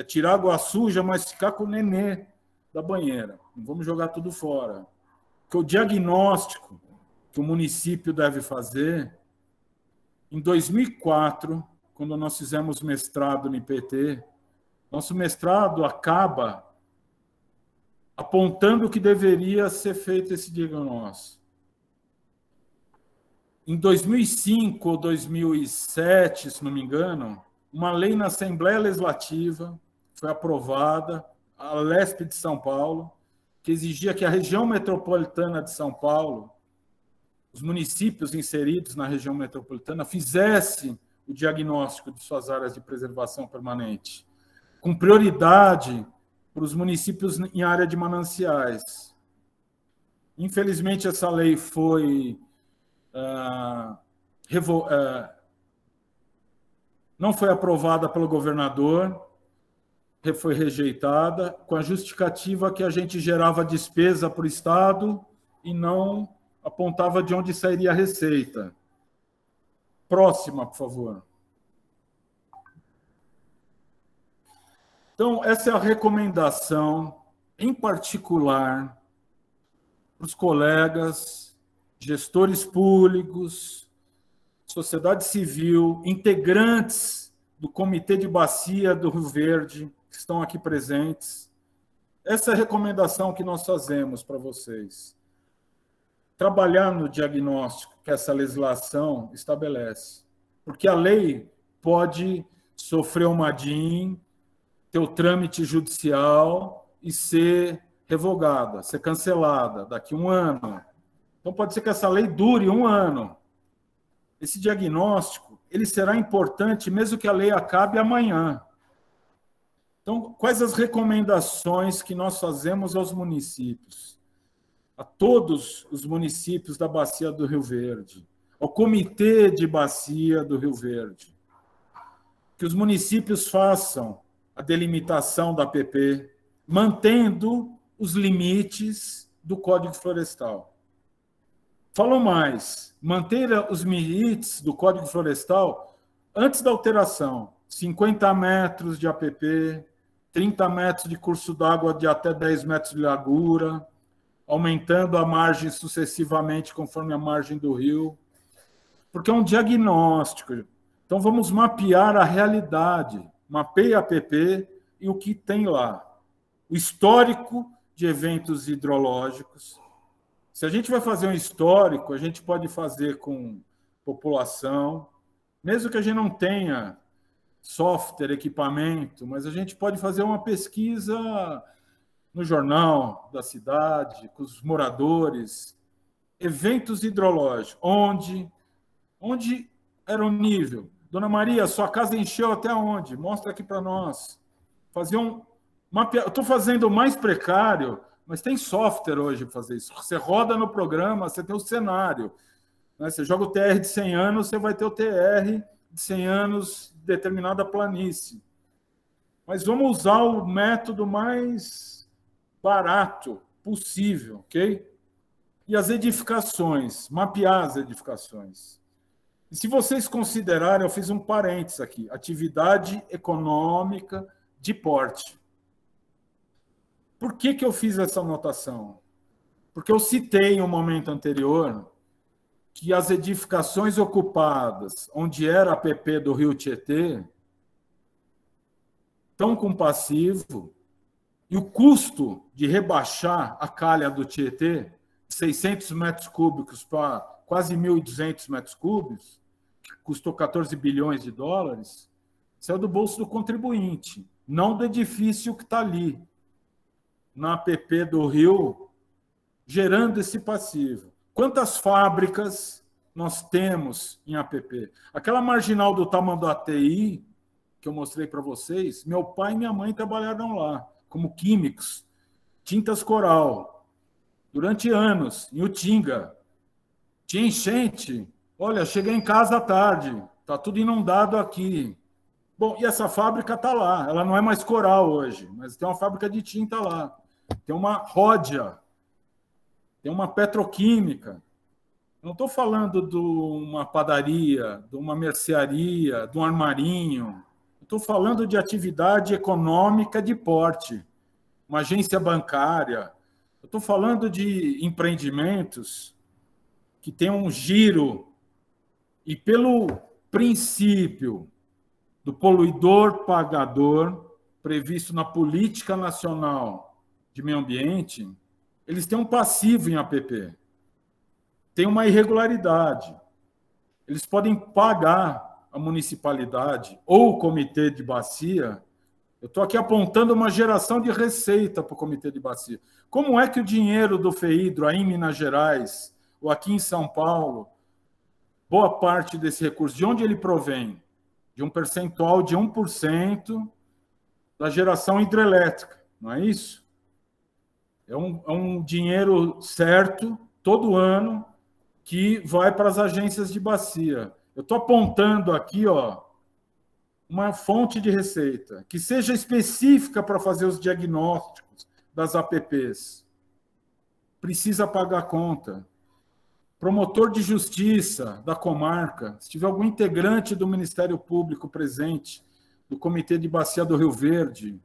tirar água suja, mas ficar com o nenê da banheira. Não vamos jogar tudo fora. Porque o diagnóstico que o município deve fazer, em 2004, quando nós fizemos mestrado no IPT, nosso mestrado acaba apontando que deveria ser feito esse diagnóstico. Em 2005 ou 2007, se não me engano, uma lei na Assembleia Legislativa foi aprovada, a LESP de São Paulo, que exigia que a região metropolitana de São Paulo, os municípios inseridos na região metropolitana, fizessem o diagnóstico de suas áreas de preservação permanente, com prioridade para os municípios em área de mananciais. Infelizmente, essa lei foi não foi aprovada pelo governador, foi rejeitada, com a justificativa que a gente gerava despesa para o Estado e não apontava de onde sairia a receita. Próxima, por favor. Então, essa é a recomendação, em particular, para os colegas, gestores públicos, sociedade civil, integrantes do Comitê de Bacia do Rio Verde, que estão aqui presentes. Essa é a recomendação que nós fazemos para vocês. Trabalhar no diagnóstico que essa legislação estabelece. Porque a lei pode sofrer uma DIN, ter o trâmite judicial e ser revogada, ser cancelada daqui a 1 ano. Então, pode ser que essa lei dure 1 ano. Esse diagnóstico ele será importante mesmo que a lei acabe amanhã. Então, quais as recomendações que nós fazemos aos municípios? A todos os municípios da Bacia do Rio Verde, ao Comitê de Bacia do Rio Verde, que os municípios façam a delimitação da APP, mantendo os limites do Código Florestal. Falo mais, manter os limites do Código Florestal antes da alteração, 50 metros de APP, 30 metros de curso d'água de até 10 metros de largura, aumentando a margem sucessivamente conforme a margem do rio, porque é um diagnóstico. Então, vamos mapear a realidade, mapeie a APP e o que tem lá. O histórico de eventos hidrológicos. Se a gente vai fazer um histórico, a gente pode fazer com população, mesmo que a gente não tenha software, equipamento, mas a gente pode fazer uma pesquisa no jornal da cidade, com os moradores, eventos hidrológicos, onde era o nível. Dona Maria, sua casa encheu até onde? Mostra aqui para nós. Fazer um mapeamento. Eu estou fazendo o mais precário, mas tem software hoje para fazer isso. Você roda no programa, você tem o cenário. Né? Você joga o TR de 100 anos, você vai ter o TR de 100 anos de determinada planície. Mas vamos usar o método mais barato possível, ok? E as edificações, mapear as edificações. E se vocês considerarem, eu fiz um parênteses aqui, atividade econômica de porte. Por que eu fiz essa anotação? Porque eu citei em um momento anterior que as edificações ocupadas, onde era a APP do Rio Tietê, estão com passivo, e o custo de rebaixar a calha do Tietê, de 600 metros cúbicos para quase 1.200 metros cúbicos, que custou 14 bilhões de dólares, saiu do bolso do contribuinte, não do edifício que está ali, na APP do Rio, gerando esse passivo. Quantas fábricas nós temos em APP? Aquela marginal do Tamanduateí, que eu mostrei para vocês, meu pai e minha mãe trabalharam lá, como químicos, tintas coral, durante anos, em Utinga. Tinha enchente. Olha, cheguei em casa à tarde, está tudo inundado aqui. Bom, e essa fábrica está lá, ela não é mais coral hoje, mas tem uma fábrica de tinta lá. Tem uma Ródia, tem uma petroquímica. Não estou falando de uma padaria, de uma mercearia, de um armarinho. Estou falando de atividade econômica de porte, uma agência bancária. Estou falando de empreendimentos que têm um giro e pelo princípio do poluidor pagador previsto na política nacional de meio ambiente, eles têm um passivo em APP. Tem uma irregularidade. Eles podem pagar a municipalidade ou o comitê de bacia. Eu estou aqui apontando uma geração de receita para o comitê de bacia. Como é que o dinheiro do FEHIDRO aí em Minas Gerais, ou aqui em São Paulo, boa parte desse recurso, de onde ele provém? De um percentual de 1% da geração hidrelétrica, não é isso? É um dinheiro certo, todo ano, que vai para as agências de bacia. Eu estou apontando aqui, uma fonte de receita que seja específica para fazer os diagnósticos das APPs. Precisa pagar a conta. Promotor de justiça da comarca, se tiver algum integrante do Ministério Público presente, do Comitê de Bacia do Rio Verde,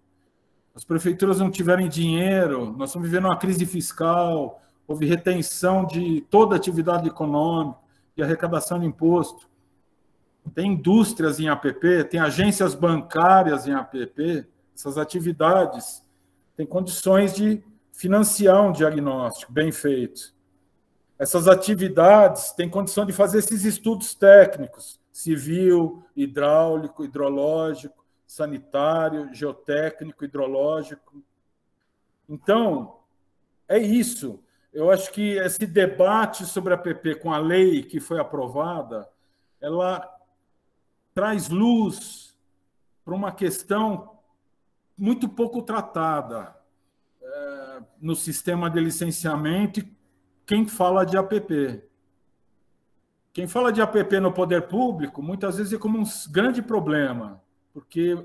as prefeituras não tiverem dinheiro, nós estamos vivendo uma crise fiscal, houve retenção de toda a atividade econômica e arrecadação de imposto. Tem indústrias em APP, tem agências bancárias em APP, essas atividades têm condições de financiar um diagnóstico bem feito. Essas atividades têm condição de fazer esses estudos técnicos, civil, hidráulico, hidrológico, sanitário, geotécnico, hidrológico. Então, é isso. Eu acho que esse debate sobre a APP com a lei que foi aprovada, ela traz luz para uma questão muito pouco tratada no sistema de licenciamento e quem fala de APP. Quem fala de APP no poder público, muitas vezes é como um grande problema, porque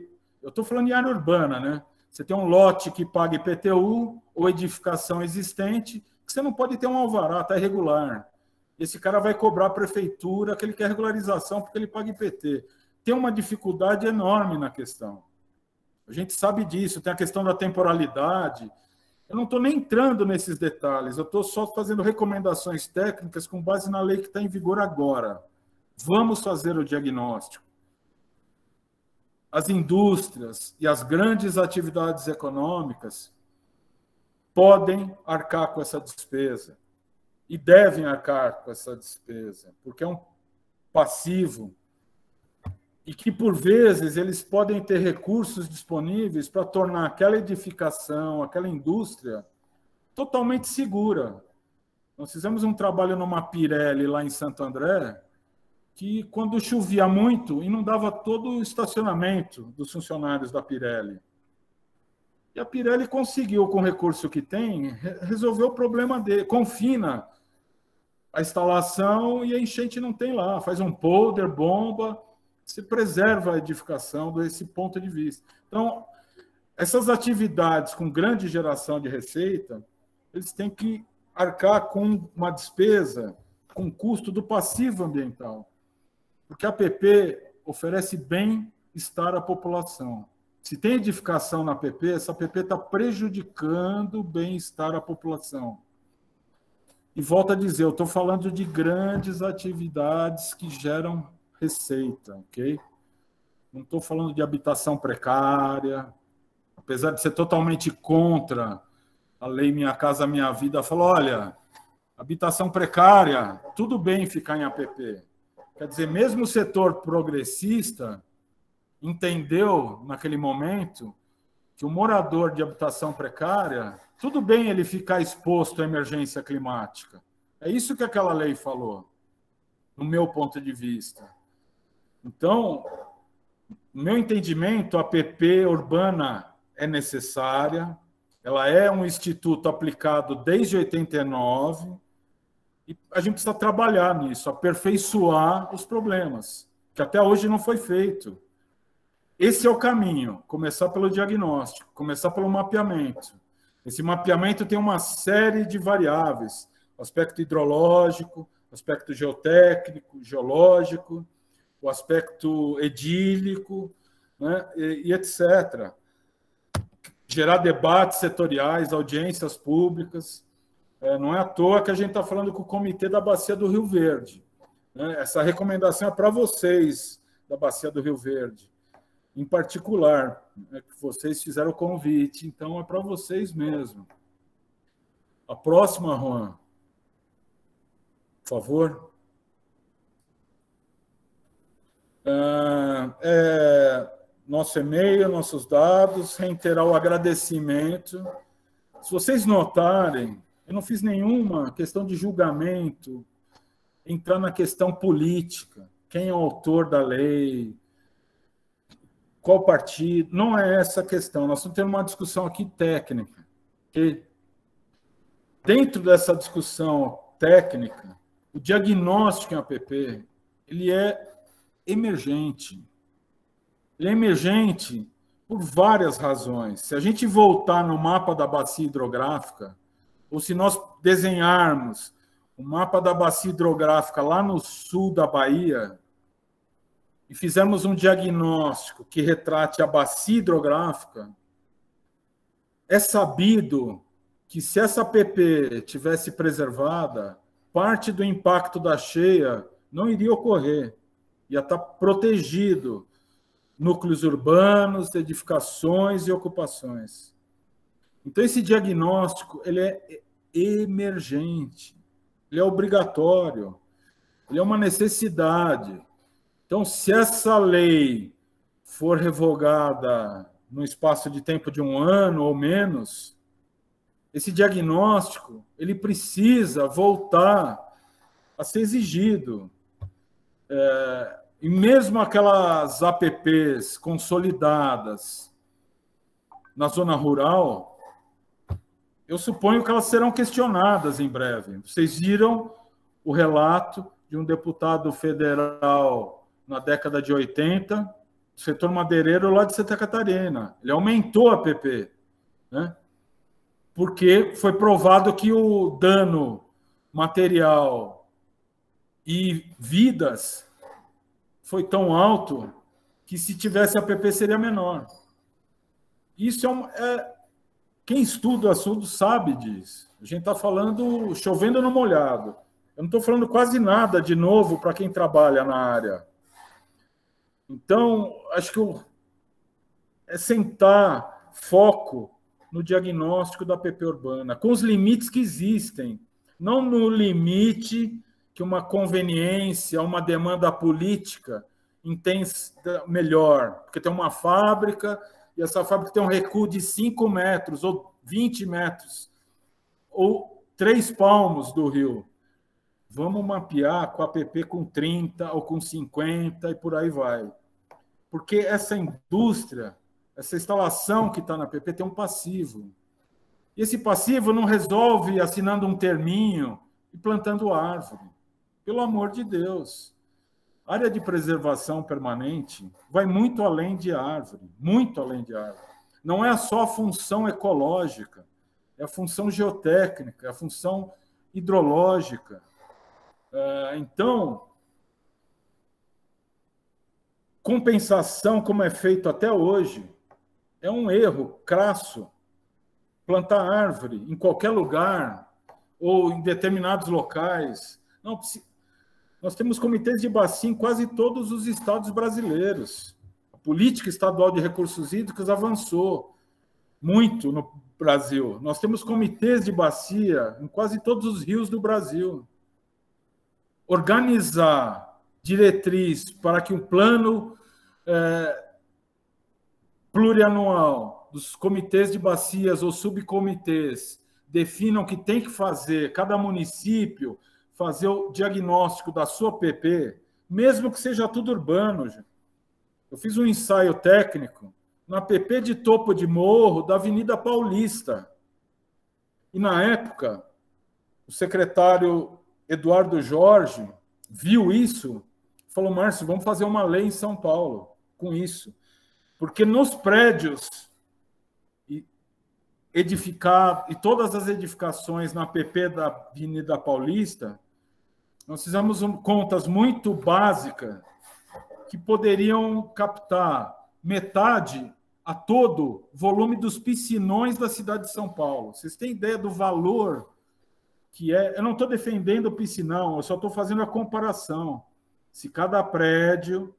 eu estou falando em área urbana, né? Você tem um lote que paga IPTU ou edificação existente, que você não pode ter um alvará, está irregular. Esse cara vai cobrar a prefeitura que ele quer regularização porque ele paga IPT. Tem uma dificuldade enorme na questão. A gente sabe disso, tem a questão da temporalidade. Eu não estou nem entrando nesses detalhes, eu estou só fazendo recomendações técnicas com base na lei que está em vigor agora. Vamos fazer o diagnóstico. As indústrias e as grandes atividades econômicas podem arcar com essa despesa e devem arcar com essa despesa, porque é um passivo e que, por vezes, eles podem ter recursos disponíveis para tornar aquela edificação, aquela indústria, totalmente segura. Nós fizemos um trabalho numa Pirelli lá em Santo André, que, quando chovia muito, inundava todo o estacionamento dos funcionários da Pirelli. E a Pirelli conseguiu, com o recurso que tem, resolver o problema dele, confina a instalação e a enchente não tem lá, faz um polder, bomba, se preserva a edificação desse ponto de vista. Então, essas atividades com grande geração de receita, eles têm que arcar com uma despesa, com custo do passivo ambiental. Porque a APP oferece bem-estar à população. Se tem edificação na APP, essa APP está prejudicando o bem-estar à população. E volto a dizer, eu estou falando de grandes atividades que geram receita, ok? Não estou falando de habitação precária, apesar de ser totalmente contra a lei Minha Casa Minha Vida, falou, olha, habitação precária, tudo bem ficar em APP. Quer dizer, mesmo o setor progressista entendeu, naquele momento, que o morador de habitação precária, tudo bem ele ficar exposto à emergência climática. É isso que aquela lei falou, no meu ponto de vista. Então, no meu entendimento, a APP urbana é necessária, ela é um instituto aplicado desde 89, e a gente precisa trabalhar nisso, aperfeiçoar os problemas, que até hoje não foi feito. Esse é o caminho, começar pelo diagnóstico, começar pelo mapeamento. Esse mapeamento tem uma série de variáveis, aspecto hidrológico, aspecto geotécnico, geológico, o aspecto edílico, né, e etc. Gerar debates setoriais, audiências públicas. Não é à toa que a gente está falando com o Comitê da Bacia do Rio Verde. Essa recomendação é para vocês, da Bacia do Rio Verde. em particular, né, que vocês fizeram o convite, então é para vocês mesmo. A próxima, Juan, por favor. Nosso e-mail, nossos dados, reiterar o agradecimento. Se vocês notarem, eu não fiz nenhuma questão de julgamento, entrar na questão política, quem é o autor da lei, qual partido, não é essa a questão. Nós estamos tendo uma discussão aqui técnica. E dentro dessa discussão técnica, o diagnóstico em APP, ele é emergente. Ele é emergente por várias razões. Se a gente voltar no mapa da bacia hidrográfica, ou se nós desenharmos o mapa da bacia hidrográfica lá no sul da Bahia e fizermos um diagnóstico que retrate a bacia hidrográfica, é sabido que se essa APP tivesse preservada, parte do impacto da cheia não iria ocorrer. Ia estar protegido núcleos urbanos, edificações e ocupações. Então, esse diagnóstico ele é emergente, ele é obrigatório, ele é uma necessidade. Então, se essa lei for revogada no espaço de tempo de 1 ano ou menos, esse diagnóstico ele precisa voltar a ser exigido. E mesmo aquelas APPs consolidadas na zona rural, eu suponho que elas serão questionadas em breve. Vocês viram o relato de um deputado federal na década de 80, do setor madeireiro lá de Santa Catarina. Ele aumentou a APP, né? Porque foi provado que o dano material e vidas foi tão alto que se tivesse APP seria menor. Isso quem estuda o assunto sabe disso. A gente está falando chovendo no molhado. Eu não estou falando quase nada de novo para quem trabalha na área. Então, acho que é sentar foco no diagnóstico da APP urbana, com os limites que existem, não no limite que uma conveniência, uma demanda política entende melhor, porque tem uma fábrica e essa fábrica tem um recuo de 5 metros ou 20 metros ou 3 palmos do rio. Vamos mapear com a APP com 30 ou com 50 e por aí vai. Porque essa indústria, essa instalação que está na APP tem um passivo. E esse passivo não resolve assinando um terminho e plantando árvore. Pelo amor de Deus. A área de preservação permanente vai muito além de árvore, muito além de árvore. Não é só a função ecológica, é a função geotécnica, é a função hidrológica. Então, compensação, como é feito até hoje, é um erro crasso. Plantar árvore em qualquer lugar ou em determinados locais. Não, nós temos comitês de bacia em quase todos os estados brasileiros. A política estadual de recursos hídricos avançou muito no Brasil. Nós temos comitês de bacia em quase todos os rios do Brasil. Organizar diretriz para que um plano plurianual dos comitês de bacias ou subcomitês definam o que tem que fazer, cada município fazer o diagnóstico da sua APP, mesmo que seja tudo urbano. Eu fiz um ensaio técnico na APP de topo de morro da Avenida Paulista. E, na época, o secretário Eduardo Jorge viu isso e falou: Márcio, vamos fazer uma lei em São Paulo com isso. Porque nos prédios edificados, e todas as edificações na APP da Avenida Paulista, nós fizemos contas muito básicas que poderiam captar metade a todo volume dos piscinões da cidade de São Paulo. Vocês têm ideia do valor que é? Eu não estou defendendo o piscinão, eu só estou fazendo a comparação. Se cada prédio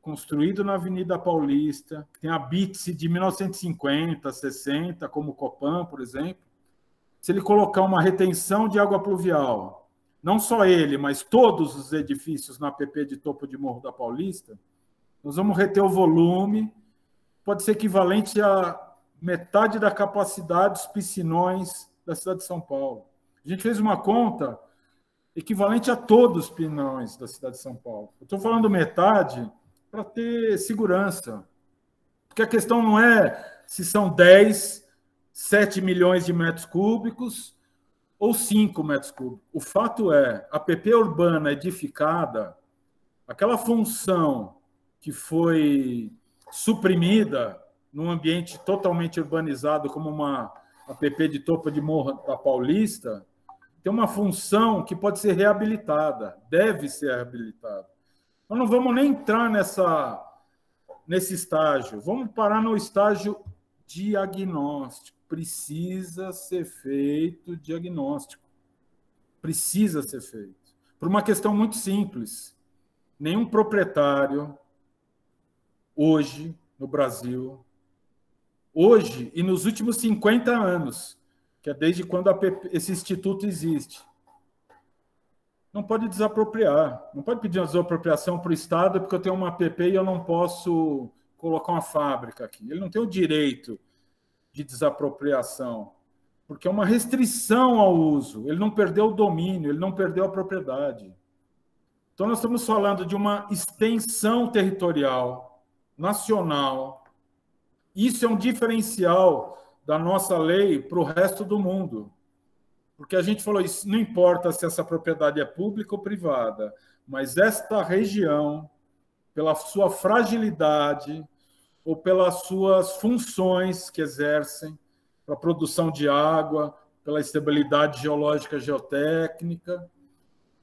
construído na Avenida Paulista, que tem a BITSE de 1950, 60, como o Copan, por exemplo, se ele colocar uma retenção de água pluvial, não só ele, mas todos os edifícios na APP de Topo de Morro da Paulista, nós vamos reter o volume, pode ser equivalente a metade da capacidade dos piscinões da cidade de São Paulo. A gente fez uma conta equivalente a todos os piscinões da cidade de São Paulo. Eu estou falando metade para ter segurança. Porque a questão não é se são 10, 7 milhões de metros cúbicos ou 5 metros cúbicos. O fato é, a APP urbana edificada, aquela função que foi suprimida num ambiente totalmente urbanizado, como uma APP de Topo de Morro da Paulista, tem uma função que pode ser reabilitada, deve ser reabilitada. Nós não vamos nem entrar nesse estágio, vamos parar no estágio diagnóstico. Precisa ser feito diagnóstico. Precisa ser feito. Por uma questão muito simples. Nenhum proprietário, hoje, no Brasil, hoje e nos últimos 50 anos, que é desde quando esse instituto existe, não pode desapropriar. Não pode pedir uma desapropriação para o Estado porque eu tenho uma APP e eu não posso colocar uma fábrica aqui. Ele não tem o direito de desapropriação, porque é uma restrição ao uso. Ele não perdeu o domínio, ele não perdeu a propriedade. Então, nós estamos falando de uma extensão territorial, nacional. Isso é um diferencial da nossa lei para o resto do mundo. Porque a gente falou isso, não importa se essa propriedade é pública ou privada, mas esta região, pela sua fragilidade ou pelas suas funções que exercem para a produção de água, pela estabilidade geológica geotécnica,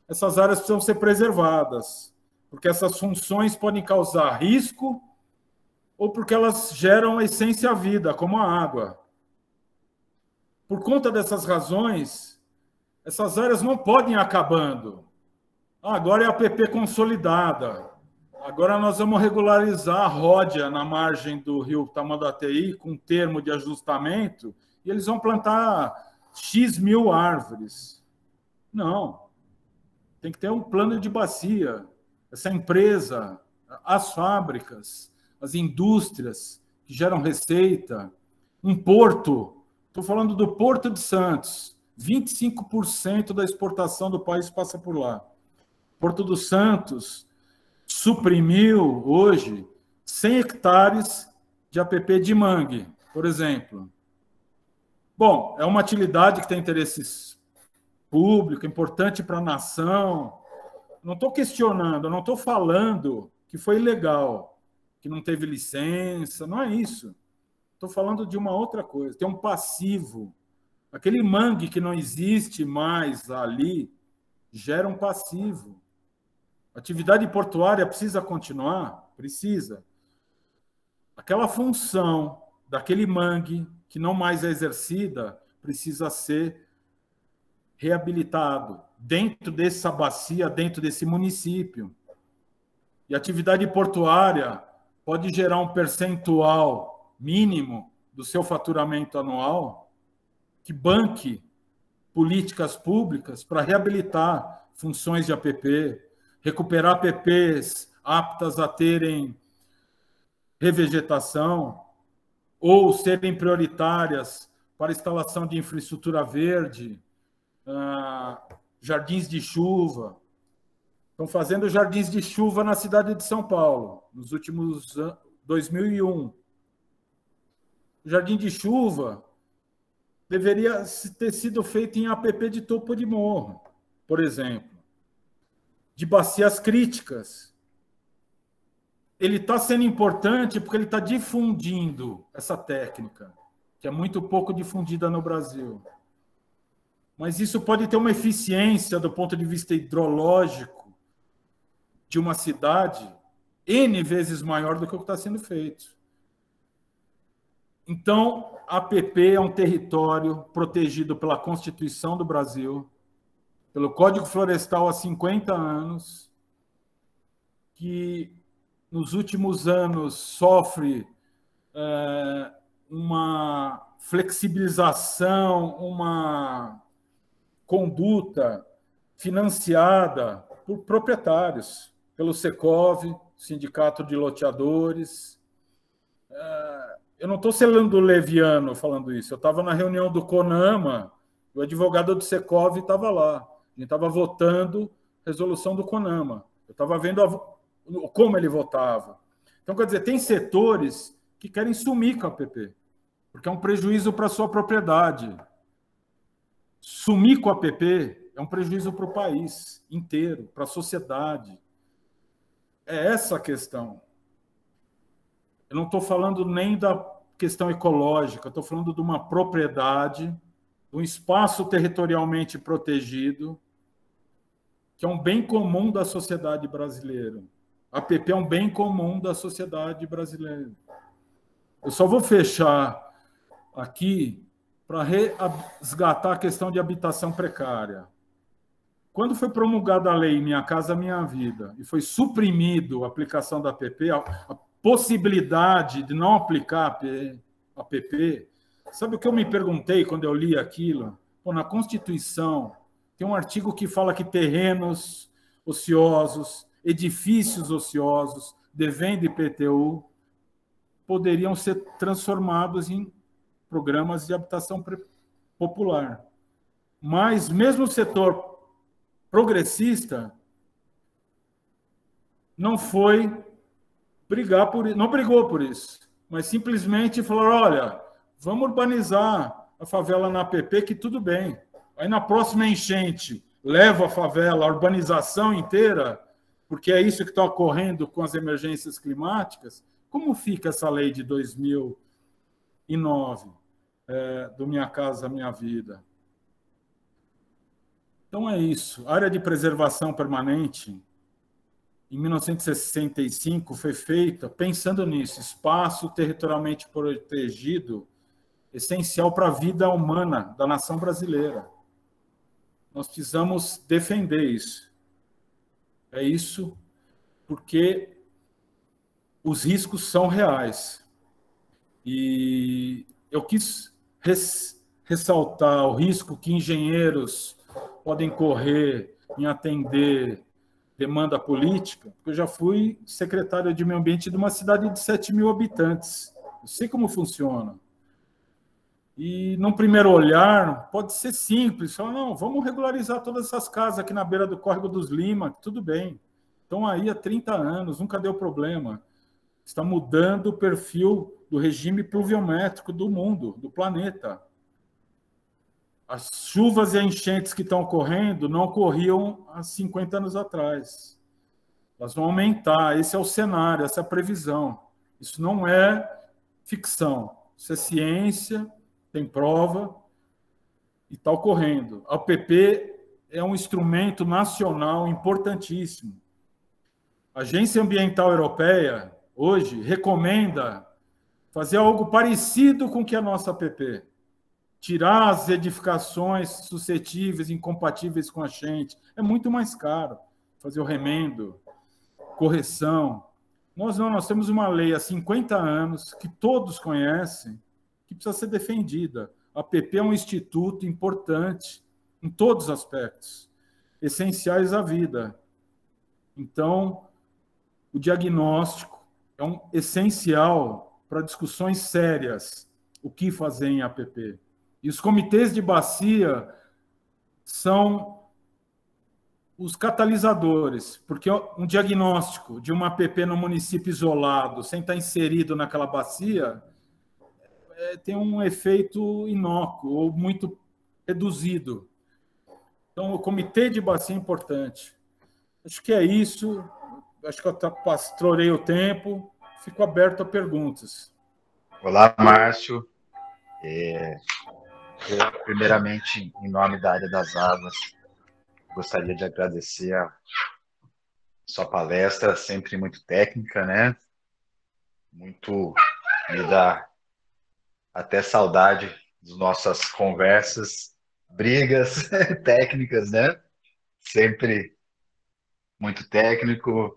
essas áreas precisam ser preservadas, porque essas funções podem causar risco ou porque elas geram a essência à vida, como a água. Por conta dessas razões, essas áreas não podem ir acabando. Agora é a APP consolidada. Agora nós vamos regularizar a ródia na margem do rio Tamanduateí com termo de ajustamento e eles vão plantar X mil árvores. Não. Tem que ter um plano de bacia. Essa empresa, as fábricas, as indústrias que geram receita, um porto. Estou falando do Porto de Santos. 25% da exportação do país passa por lá. Porto dos Santos suprimiu hoje 100 hectares de APP de mangue, por exemplo. Bom, é uma atividade que tem interesse público, importante para a nação. Não estou questionando, não estou falando que foi ilegal, que não teve licença, não é isso. Estou falando de uma outra coisa. Tem um passivo. Aquele mangue que não existe mais ali gera um passivo. A atividade portuária precisa continuar? Precisa. Aquela função daquele mangue que não mais é exercida precisa ser reabilitado dentro dessa bacia, dentro desse município. E a atividade portuária pode gerar um percentual mínimo do seu faturamento anual que banque políticas públicas para reabilitar funções de APP, recuperar APPs aptas a terem revegetação ou serem prioritárias para instalação de infraestrutura verde, jardins de chuva. Estão fazendo jardins de chuva na cidade de São Paulo, nos últimos 2001. O jardim de chuva deveria ter sido feito em APP de Topo de Morro, por exemplo, de bacias críticas. Ele está sendo importante porque ele está difundindo essa técnica, que é muito pouco difundida no Brasil. Mas isso pode ter uma eficiência do ponto de vista hidrológico de uma cidade N vezes maior do que o que está sendo feito. Então, a APP é um território protegido pela Constituição do Brasil, pelo Código Florestal há 50 anos, que nos últimos anos, sofre uma flexibilização, uma conduta financiada por proprietários, pelo Secov, Sindicato de Loteadores. Eu não estou sendo leviano falando isso. Eu estava na reunião do CONAMA, o advogado do Secov estava lá. A gente estava votando a resolução do CONAMA. Eu estava vendo como ele votava. Então, quer dizer, tem setores que querem sumir com a APP, porque é um prejuízo para a sua propriedade. Sumir com a APP é um prejuízo para o país inteiro, para a sociedade. É essa a questão. Eu não estou falando nem da questão ecológica, estou falando de uma propriedade, de um espaço territorialmente protegido, que é um bem comum da sociedade brasileira. A APP é um bem comum da sociedade brasileira. Eu só vou fechar aqui para resgatar a questão de habitação precária. Quando foi promulgada a lei Minha Casa Minha Vida e foi suprimido a aplicação da APP, a possibilidade de não aplicar a APP, sabe o que eu me perguntei quando eu li aquilo? Pô, na Constituição tem um artigo que fala que terrenos ociosos, edifícios ociosos, devendo IPTU, poderiam ser transformados em programas de habitação popular. Mas mesmo o setor progressista não foi brigar por isso, não brigou por isso, mas simplesmente falou: olha, vamos urbanizar a favela na APP, que tudo bem. Aí na próxima enchente leva a favela, a urbanização inteira, porque é isso que está ocorrendo com as emergências climáticas. Como fica essa lei de 2009, do Minha Casa Minha Vida? Então é isso. A área de preservação permanente, em 1965, foi feita pensando nisso, espaço territorialmente protegido, essencial para a vida humana da nação brasileira. Nós precisamos defender isso. É isso, porque os riscos são reais. E eu quis ressaltar o risco que engenheiros podem correr em atender demanda política, porque eu já fui secretário de Meio Ambiente de uma cidade de 7 mil habitantes. Eu sei como funciona. E, num primeiro olhar, pode ser simples. Falar, não, vamos regularizar todas essas casas aqui na beira do Córrego dos Lima, tudo bem. Estão aí há 30 anos, nunca deu problema. Está mudando o perfil do regime pluviométrico do mundo, do planeta. As chuvas e enchentes que estão ocorrendo não ocorriam há 50 anos atrás. Elas vão aumentar. Esse é o cenário, essa é a previsão. Isso não é ficção. Isso é ciência, tem prova e está ocorrendo. A APP é um instrumento nacional importantíssimo. A Agência Ambiental Europeia, hoje, recomenda fazer algo parecido com o que a nossa APP. Tirar as edificações suscetíveis, incompatíveis com a enchente. É muito mais caro fazer o remendo, correção. Nós temos uma lei há 50 anos, que todos conhecem, que precisa ser defendida. A APP é um instituto importante em todos os aspectos, essenciais à vida. Então, o diagnóstico é essencial para discussões sérias, o que fazer em APP. E os comitês de bacia são os catalisadores, porque um diagnóstico de uma APP no município isolado, sem estar inserido naquela bacia, tem um efeito inócuo ou muito reduzido. Então, o comitê de bacia é importante. Acho que é isso. Acho que eu pastoreei o tempo. Fico aberto a perguntas. Olá, Márcio. Eu, primeiramente, em nome da área das águas, gostaria de agradecer a sua palestra, sempre muito técnica, né? Muito, me dá até saudade das nossas conversas, brigas técnicas, né? Sempre muito técnico.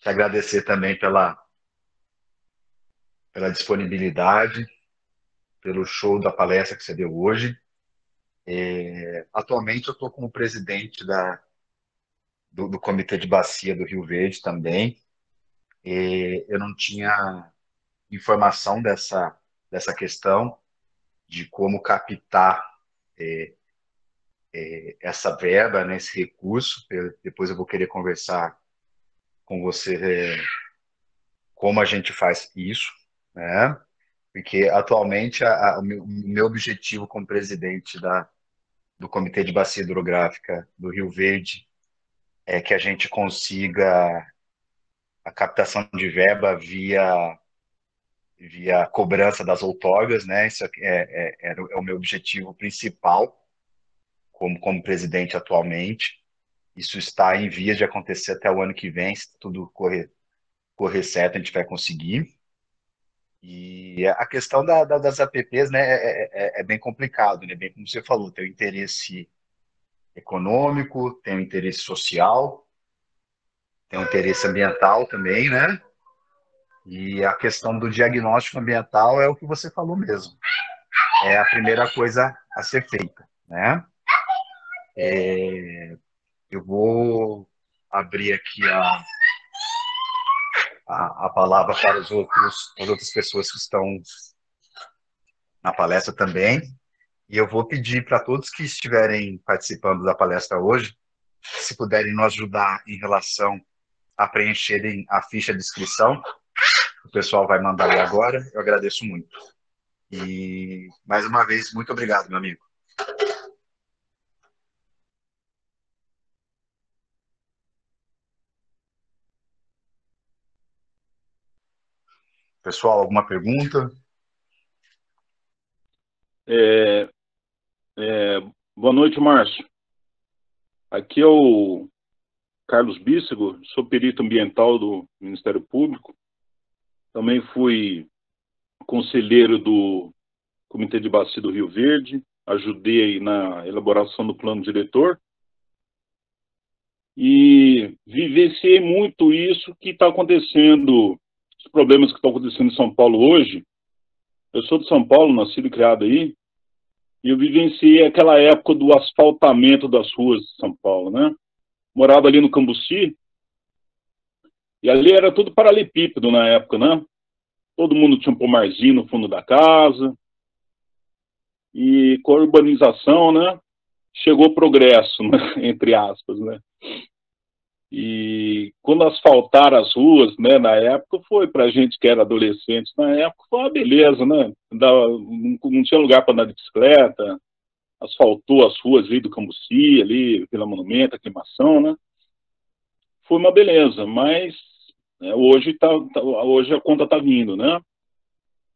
te agradecer também pela disponibilidade, pelo show da palestra que você deu hoje. Atualmente eu estou como presidente do Comitê de Bacia do Rio Verde também. Eu não tinha informação dessa questão de como captar essa verba, né, esse recurso. Depois eu vou querer conversar com você como a gente faz isso, né? Porque atualmente o meu objetivo como presidente do Comitê de Bacia Hidrográfica do Rio Verde é que a gente consiga a captação de verba via cobrança das outorgas, né? Isso é o meu objetivo principal como presidente atualmente. Isso está em vias de acontecer até o ano que vem, se tudo correr certo, a gente vai conseguir. E a questão das APPs, né, é bem complicado, né? Bem como você falou, tem o interesse econômico, tem o interesse social, tem o interesse ambiental também, né? E a questão do diagnóstico ambiental é o que você falou mesmo. É a primeira coisa a ser feita, né? Eu vou abrir aqui a palavra para as outras pessoas que estão na palestra também. E eu vou pedir para todos que estiverem participando da palestra hoje, se puderem nos ajudar em relação a preencherem a ficha de inscrição, o pessoal vai mandar aí agora, eu agradeço muito. E, mais uma vez, muito obrigado, meu amigo. Pessoal, alguma pergunta? Boa noite, Márcio. Aqui é o Carlos Bícego, sou perito ambiental do Ministério Público. Também fui conselheiro do Comitê de Bacia do Rio Verde, ajudei na elaboração do plano diretor e vivenciei muito isso que está acontecendo, os problemas que estão acontecendo em São Paulo hoje. Eu sou de São Paulo, nascido e criado aí, e eu vivenciei aquela época do asfaltamento das ruas de São Paulo, né? Morava ali no Cambuci, e ali era tudo paralelepípedo na época, né? Todo mundo tinha um pomarzinho no fundo da casa, e com a urbanização, né? Chegou o progresso, né? Entre aspas, né? E quando asfaltaram as ruas, né, na época, foi para gente que era adolescente, na época foi uma beleza, né? Não tinha lugar para andar de bicicleta, asfaltou as ruas ali do Cambuci, ali, Vila Monumento, Aclimação, né? Foi uma beleza, mas hoje a conta está vindo, né?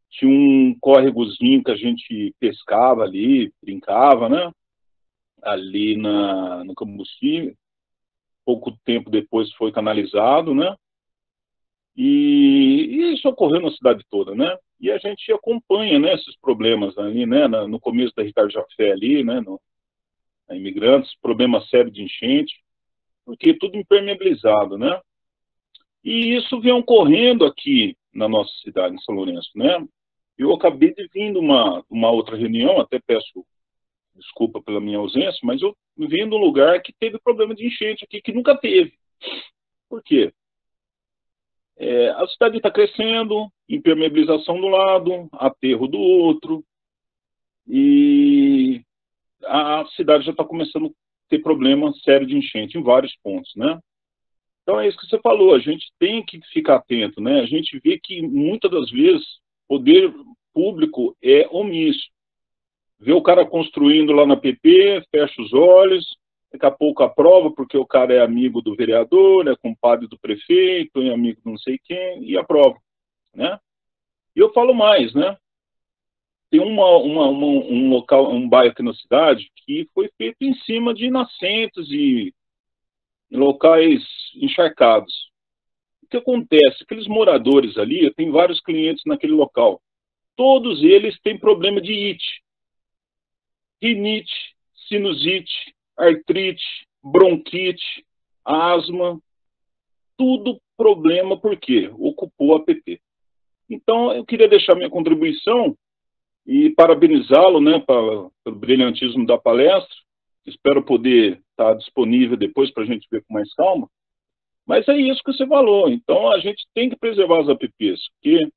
Tinha um córregozinho que a gente pescava ali, brincava, né? Ali no Cambuci. Pouco tempo depois foi canalizado, né? E isso ocorreu na cidade toda, né? E a gente acompanha, né, esses problemas ali, né? No começo da Ricardo Jafé ali, né? Na Imigrantes, problema sério de enchente, porque tudo impermeabilizado, né? E isso vem ocorrendo aqui na nossa cidade, em São Lourenço, né? Eu acabei de vir de uma outra reunião, até peço desculpa pela minha ausência, mas eu vim de um lugar que teve problema de enchente aqui, que nunca teve. Por quê? A cidade está crescendo, impermeabilização do lado, aterro do outro, e a cidade já está começando a ter problema sério de enchente em vários pontos, né? Então é isso que você falou, a gente tem que ficar atento, né? A gente vê que muitas das vezes o poder público é omisso. Vê o cara construindo lá na PP, fecha os olhos, daqui a pouco aprova porque o cara é amigo do vereador, é compadre do prefeito, é amigo de não sei quem, e aprova, né? E eu falo mais, né? Tem um local, um bairro aqui na cidade que foi feito em cima de nascentes e em locais encharcados. O que acontece? Aqueles moradores ali, eu tenho vários clientes naquele local, todos eles têm problema de IT, rinite, sinusite, artrite, bronquite, asma, tudo problema porque ocupou a APP. Então, eu queria deixar minha contribuição e parabenizá-lo, né, pelo brilhantismo da palestra. Espero poder estar disponível depois para a gente ver com mais calma. Mas é isso que você falou. Então, a gente tem que preservar as APPs, porque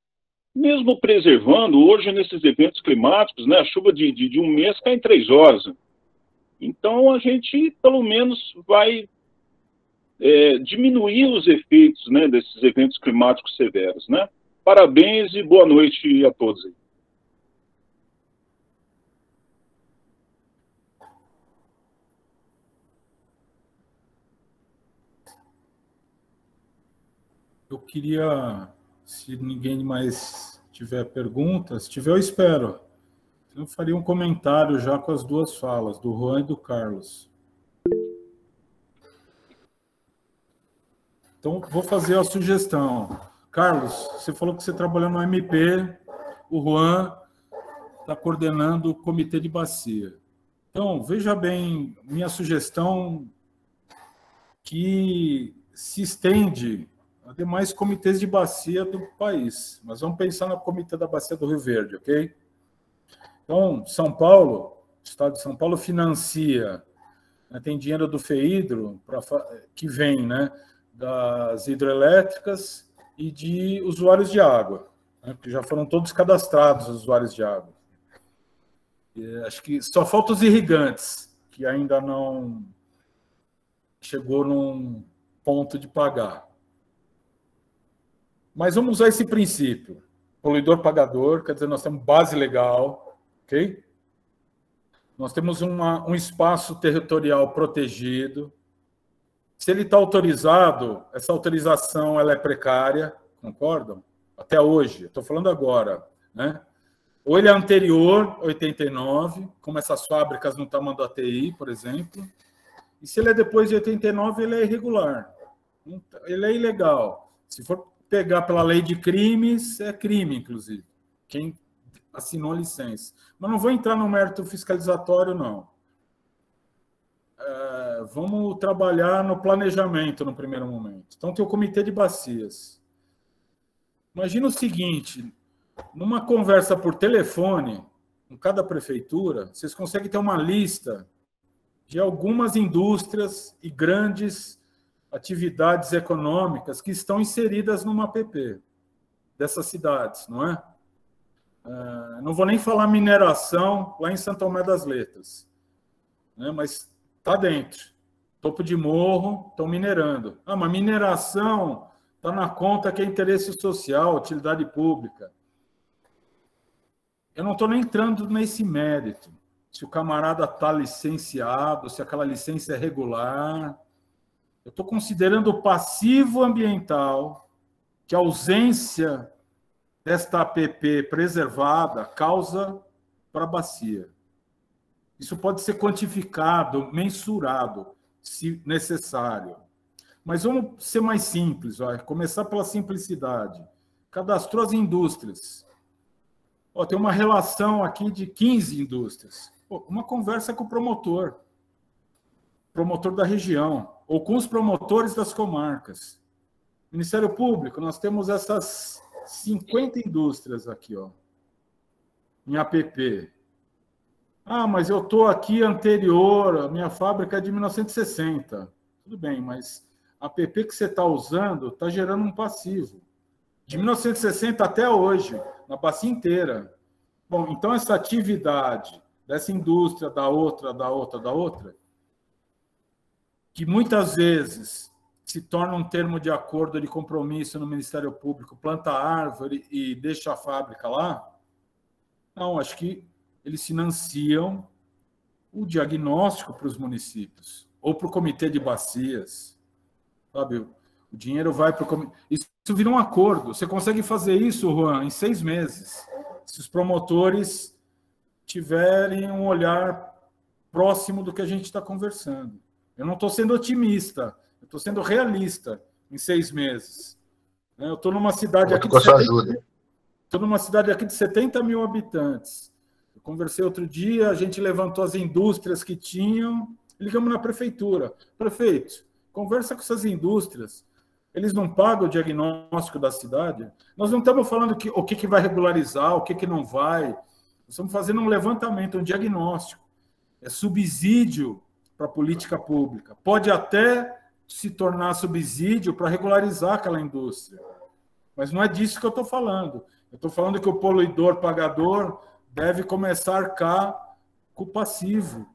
mesmo preservando, hoje nesses eventos climáticos, né, a chuva de um mês cai em 3 horas. Então, a gente, pelo menos, vai diminuir os efeitos, né, desses eventos climáticos severos, né? Parabéns e boa noite a todos. Eu queria, se ninguém mais tiver perguntas, se tiver, eu espero. Eu faria um comentário já com as duas falas, do Juan e do Carlos. Então, vou fazer a sugestão. Carlos, você falou que você trabalhou no MP, o Juan está coordenando o comitê de bacia. Então, veja bem, minha sugestão que se estende a demais comitês de bacia do país. Mas vamos pensar no comitê da bacia do Rio Verde, ok? Então, São Paulo, o estado de São Paulo financia, né, tem dinheiro do FEIDRO que vem, né, das hidrelétricas e de usuários de água, né, que já foram todos cadastrados, os usuários de água. E acho que só faltam os irrigantes, que ainda não chegou num ponto de pagar. Mas vamos usar esse princípio. Poluidor pagador, quer dizer, nós temos base legal, ok? Nós temos um espaço territorial protegido. Se ele está autorizado, essa autorização ela é precária, concordam? Até hoje, estou falando agora, né? Ou ele é anterior a 89, como essas fábricas no tamanho da ATI, por exemplo. E se ele é depois de 89, ele é irregular. Ele é ilegal. Se for pegar pela lei de crimes, é crime, inclusive. Quem assinou a licença. Mas não vou entrar no mérito fiscalizatório, não. Vamos trabalhar no planejamento no primeiro momento. Então, tem o comitê de bacias. Imagina o seguinte, numa conversa por telefone, em cada prefeitura, vocês conseguem ter uma lista de algumas indústrias e grandes atividades econômicas que estão inseridas numa APP dessas cidades, não é? Não vou nem falar mineração lá em Santo Tomé das Letras, né? Mas está dentro. Topo de morro, estão minerando. Mas mineração está na conta que é interesse social, utilidade pública. Eu não estou nem entrando nesse mérito. Se o camarada está licenciado, se aquela licença é regular. Eu estou considerando o passivo ambiental que a ausência desta APP preservada causa para a bacia. Isso pode ser quantificado, mensurado, se necessário. Mas vamos ser mais simples, vai. Começar pela simplicidade. Cadastrou as indústrias. Tem uma relação aqui de 15 indústrias. Uma conversa com o promotor da região, ou com os promotores das comarcas. Ministério Público, nós temos essas 50 indústrias aqui, em APP. Mas eu estou aqui anterior, a minha fábrica é de 1960. Tudo bem, mas a APP que você está usando está gerando um passivo. De 1960 até hoje, na bacia inteira. Bom, então essa atividade dessa indústria, da outra, que muitas vezes se torna um termo de acordo de compromisso no Ministério Público, planta árvore e deixa a fábrica lá, não, acho que eles financiam o diagnóstico para os municípios, ou para o comitê de bacias, sabe? O dinheiro vai para o comitê. Isso vira um acordo. Você consegue fazer isso, Juan, em 6 meses, se os promotores tiverem um olhar próximo do que a gente está conversando. Eu não estou sendo otimista, eu estou sendo realista em 6 meses. Eu estou numa cidade aqui de 70, estou numa cidade aqui de 70 mil habitantes. Eu conversei outro dia, a gente levantou as indústrias que tinham, ligamos na prefeitura. Prefeito, conversa com essas indústrias. Eles não pagam o diagnóstico da cidade? Nós não estamos falando o que vai regularizar, o que não vai. Nós estamos fazendo um levantamento, um diagnóstico. É subsídio para a política pública. Pode até se tornar subsídio para regularizar aquela indústria. Mas não é disso que eu estou falando. Eu estou falando que o poluidor pagador deve começar a arcar com o passivo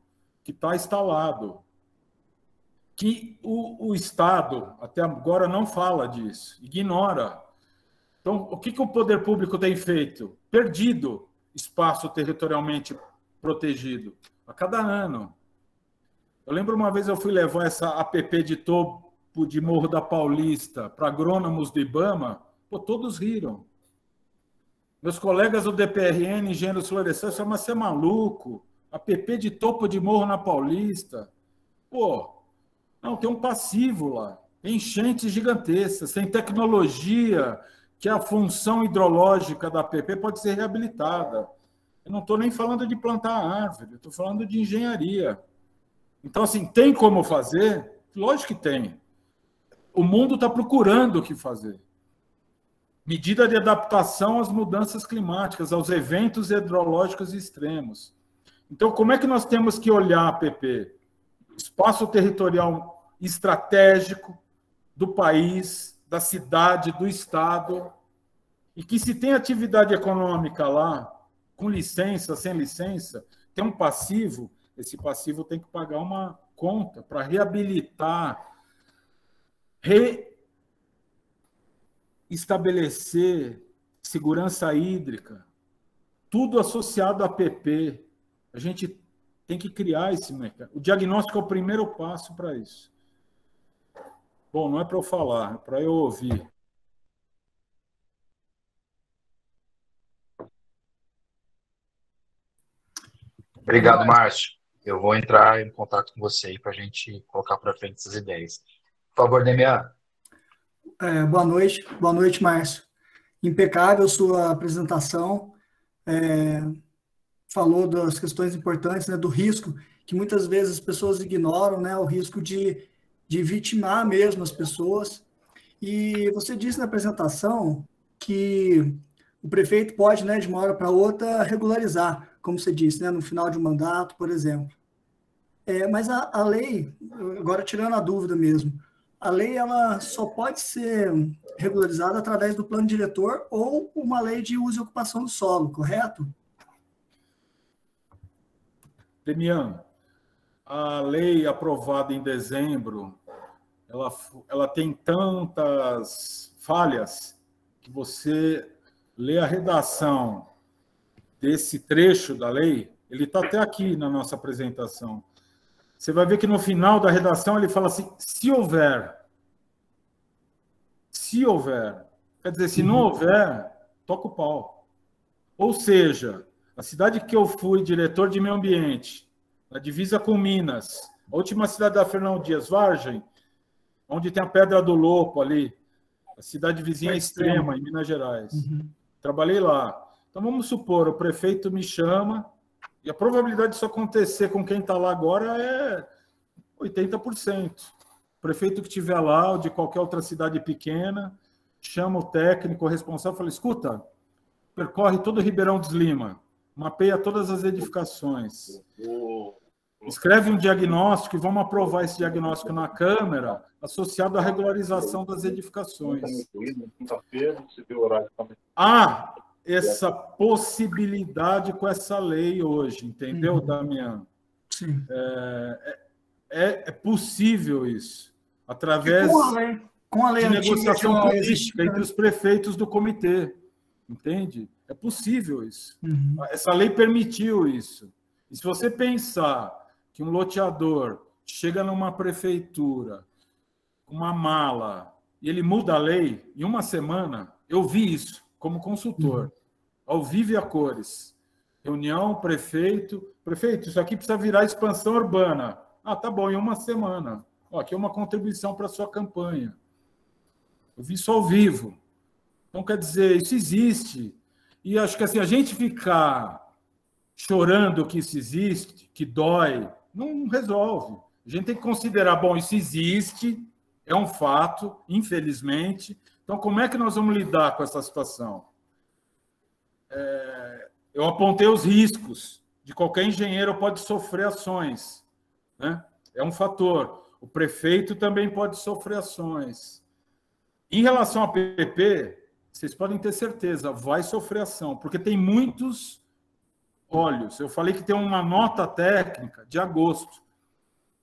que está instalado. Que o Estado, até agora, não fala disso, ignora. Então, o que o poder público tem feito? Perdido espaço territorialmente protegido a cada ano. Eu lembro uma vez eu fui levar essa APP de topo de Morro da Paulista para agrônomos do IBAMA, pô, todos riram. Meus colegas do DPRN, engenheiros florescentes, falaram, mas você é maluco? APP de topo de Morro na Paulista? Pô, não, tem um passivo lá, tem enchentes gigantescas, tem tecnologia que a função hidrológica da APP pode ser reabilitada. Eu não estou nem falando de plantar árvore, eu estou falando de engenharia. Então, assim, tem como fazer? Lógico que tem. O mundo está procurando o que fazer. Medida de adaptação às mudanças climáticas, aos eventos hidrológicos extremos. Então, como é que nós temos que olhar a APP? Espaço territorial estratégico do país, da cidade, do estado, e que se tem atividade econômica lá, com licença, sem licença, tem um passivo, esse passivo tem que pagar uma conta para reabilitar, reestabelecer segurança hídrica, tudo associado à APP. A gente tem que criar esse mercado. O diagnóstico é o primeiro passo para isso. Bom, não é para eu falar, é para eu ouvir. Obrigado, Márcio. Eu vou entrar em contato com você aí para a gente colocar para frente essas ideias. Por favor, Demian. Boa noite, Márcio. Impecável sua apresentação. Falou das questões importantes, né, do risco, que muitas vezes as pessoas ignoram, né, o risco de vitimar mesmo as pessoas. E você disse na apresentação que o prefeito pode, né, de uma hora para outra, regularizar, como você disse, né, no final de um mandato, por exemplo. Mas a lei, agora tirando a dúvida mesmo, a lei ela só pode ser regularizada através do plano diretor ou uma lei de uso e ocupação do solo, correto? Demian, a lei aprovada em dezembro, ela tem tantas falhas que você lê a redação desse trecho da lei, ele está até aqui na nossa apresentação. Você vai ver que no final da redação ele fala assim, se houver. Quer dizer, se não houver, toca o pau. Ou seja, a cidade que eu fui diretor de meio ambiente, na divisa com Minas, a última cidade da Fernão Dias, Vargem, onde tem a Pedra do Lopo ali, a cidade vizinha extrema, em Minas Gerais. Trabalhei lá. Então, vamos supor, o prefeito me chama, e a probabilidade disso acontecer com quem está lá agora é 80%. O prefeito que estiver lá, ou de qualquer outra cidade pequena, chama o técnico, o responsável, fala, escuta, percorre todo o Ribeirão dos Lima, mapeia todas as edificações, escreve um diagnóstico e vamos aprovar esse diagnóstico na Câmara, associado à regularização das edificações. Essa possibilidade com essa lei hoje, entendeu, Damião? Sim. É possível isso, através com a lei de negociação política entre os prefeitos do comitê, entende? É possível isso. Essa lei permitiu isso. E se você pensar que um loteador chega numa prefeitura com uma mala e ele muda a lei em uma semana, eu vi isso como consultor, ao vivo e a cores. Reunião, prefeito, isso aqui precisa virar expansão urbana. Ah, tá bom, em uma semana. Ó, aqui é uma contribuição para a sua campanha. Eu vi isso ao vivo. Então, quer dizer, isso existe. E acho que assim, a gente ficar chorando que isso existe, que dói, não resolve. A gente tem que considerar, bom, isso existe, é um fato, infelizmente. Então, como é que nós vamos lidar com essa situação? Eu apontei os riscos de qualquer engenheiro pode sofrer ações, né? É um fator. O prefeito também pode sofrer ações. Em relação ao PP, vocês podem ter certeza, vai sofrer ação, porque tem muitos olhos. Eu falei que tem uma nota técnica de agosto.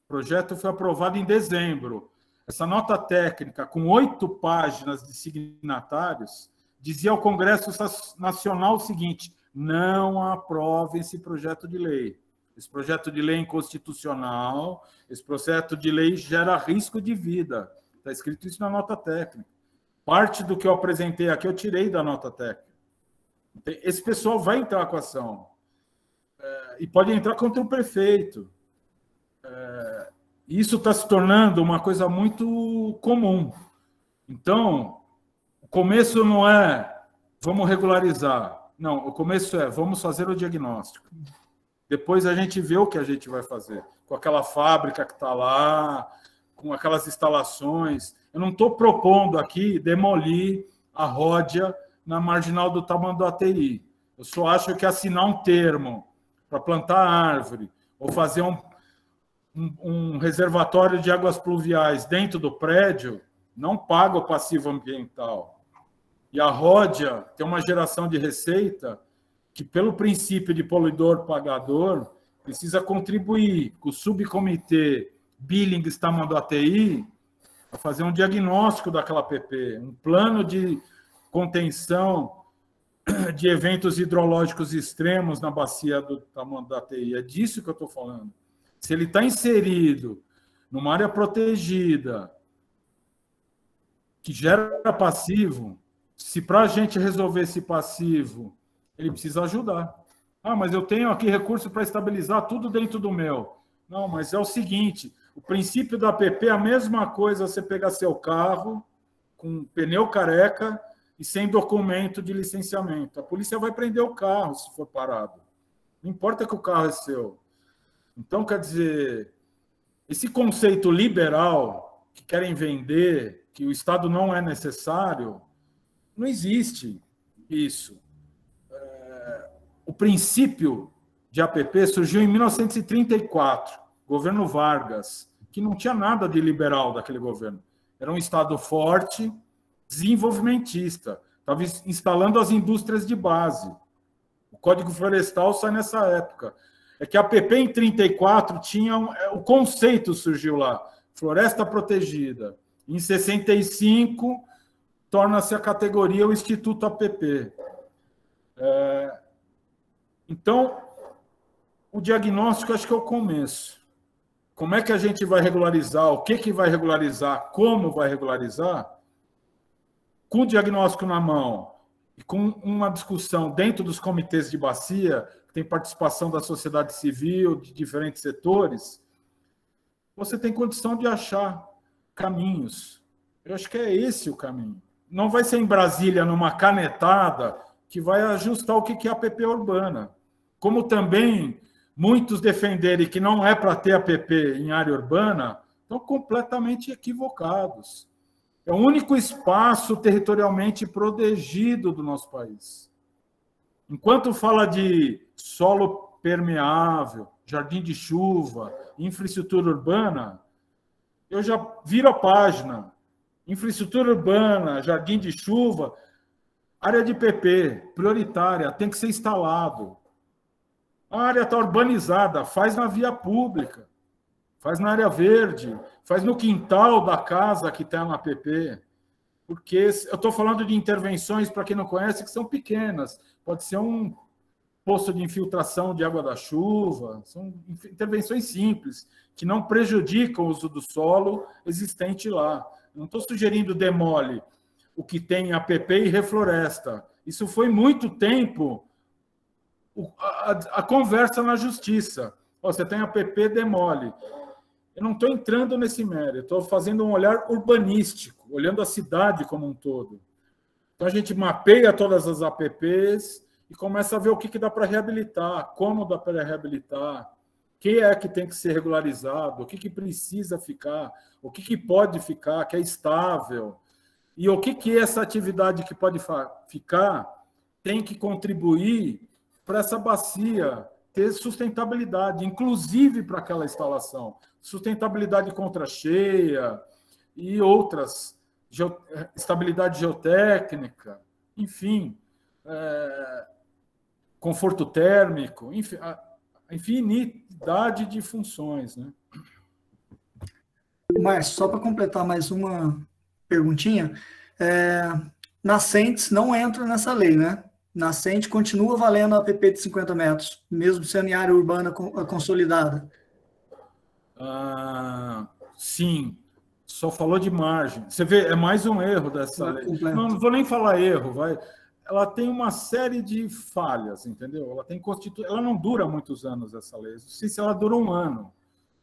O projeto foi aprovado em dezembro. Essa nota técnica, com 8 páginas de signatários, dizia ao Congresso Nacional o seguinte: não aprovem esse projeto de lei. Esse projeto de lei é inconstitucional, esse projeto de lei gera risco de vida. Está escrito isso na nota técnica. Parte do que eu apresentei aqui eu tirei da nota técnica. Esse pessoal vai entrar com ação. E pode entrar contra o prefeito. Isso está se tornando uma coisa muito comum. Então, o começo não é vamos regularizar. Não, o começo é vamos fazer o diagnóstico. Depois a gente vê o que a gente vai fazer. Com aquela fábrica que está lá, com aquelas instalações. Eu não estou propondo aqui demolir a Ródia na marginal do Tamanduateí. Eu só acho que assinar um termo para plantar árvore ou fazer um reservatório de águas pluviais dentro do prédio não paga o passivo ambiental. E a Ródia tem uma geração de receita que, pelo princípio de poluidor-pagador, precisa contribuir com o subcomitê Billings-Tamanduateí a fazer um diagnóstico daquela PP, um plano de contenção de eventos hidrológicos extremos na bacia do Tamanduateí. É disso que eu estou falando. Se ele está inserido numa área protegida que gera passivo, se para a gente resolver esse passivo, ele precisa ajudar. Ah, mas eu tenho aqui recurso para estabilizar tudo dentro do meu. Não, mas é o seguinte, o princípio da APP é a mesma coisa você pegar seu carro com pneu careca e sem documento de licenciamento. A polícia vai prender o carro se for parado. Não importa que o carro é seu. Então, quer dizer, esse conceito liberal que querem vender, que o Estado não é necessário, não existe isso. O princípio de APP surgiu em 1934, governo Vargas, que não tinha nada de liberal daquele governo. Era um Estado forte, desenvolvimentista, estava instalando as indústrias de base. O Código Florestal sai nessa época. É que a APP em 34 tinha o conceito surgiu lá, floresta protegida. Em 65 torna-se a categoria o Instituto APP. Então, o diagnóstico acho que é o começo. Como é que a gente vai regularizar? O que vai regularizar? Como vai regularizar? Com o diagnóstico na mão e com uma discussão dentro dos comitês de bacia, que tem participação da sociedade civil, de diferentes setores, você tem condição de achar caminhos. Eu acho que é esse o caminho. Não vai ser em Brasília, numa canetada, que vai ajustar o que é a APP urbana. Como também muitos defenderem que não é para ter APP em área urbana, estão completamente equivocados. É o único espaço territorialmente protegido do nosso país. Enquanto fala de solo permeável, jardim de chuva, infraestrutura urbana, eu já viro a página. Infraestrutura urbana, jardim de chuva, área de PP, prioritária, tem que ser instalado. A área está urbanizada, faz na via pública, faz na área verde, faz no quintal da casa que está na APP. Porque eu estou falando de intervenções, para quem não conhece, que são pequenas. Pode ser um poço de infiltração de água da chuva, são intervenções simples, que não prejudicam o uso do solo existente lá. Não estou sugerindo demole o que tem APP e refloresta. Isso foi muito tempo a conversa na justiça. Você tem APP, demole. Eu não estou entrando nesse mérito, estou fazendo um olhar urbanístico, olhando a cidade como um todo. Então a gente mapeia todas as APPs e começa a ver o que dá para reabilitar, como dá para reabilitar. que é que tem que ser regularizado, o que precisa ficar, o que pode ficar, que é estável, e o que essa atividade que pode ficar tem que contribuir para essa bacia ter sustentabilidade, inclusive para aquela instalação, sustentabilidade contra a cheia e outras, estabilidade geotécnica, enfim, conforto térmico, enfim, a infinidade de funções, né? Mas, só para completar mais uma perguntinha, nascentes não entram nessa lei, né? Nascente continua valendo a APP de 50 metros, mesmo sendo em área urbana consolidada. Sim, só falou de margem. Você vê, é mais um erro dessa lei. Não vou nem falar erro, vai. Ela tem uma série de falhas, entendeu? Ela não dura muitos anos, essa lei. Não sei se ela dura um ano.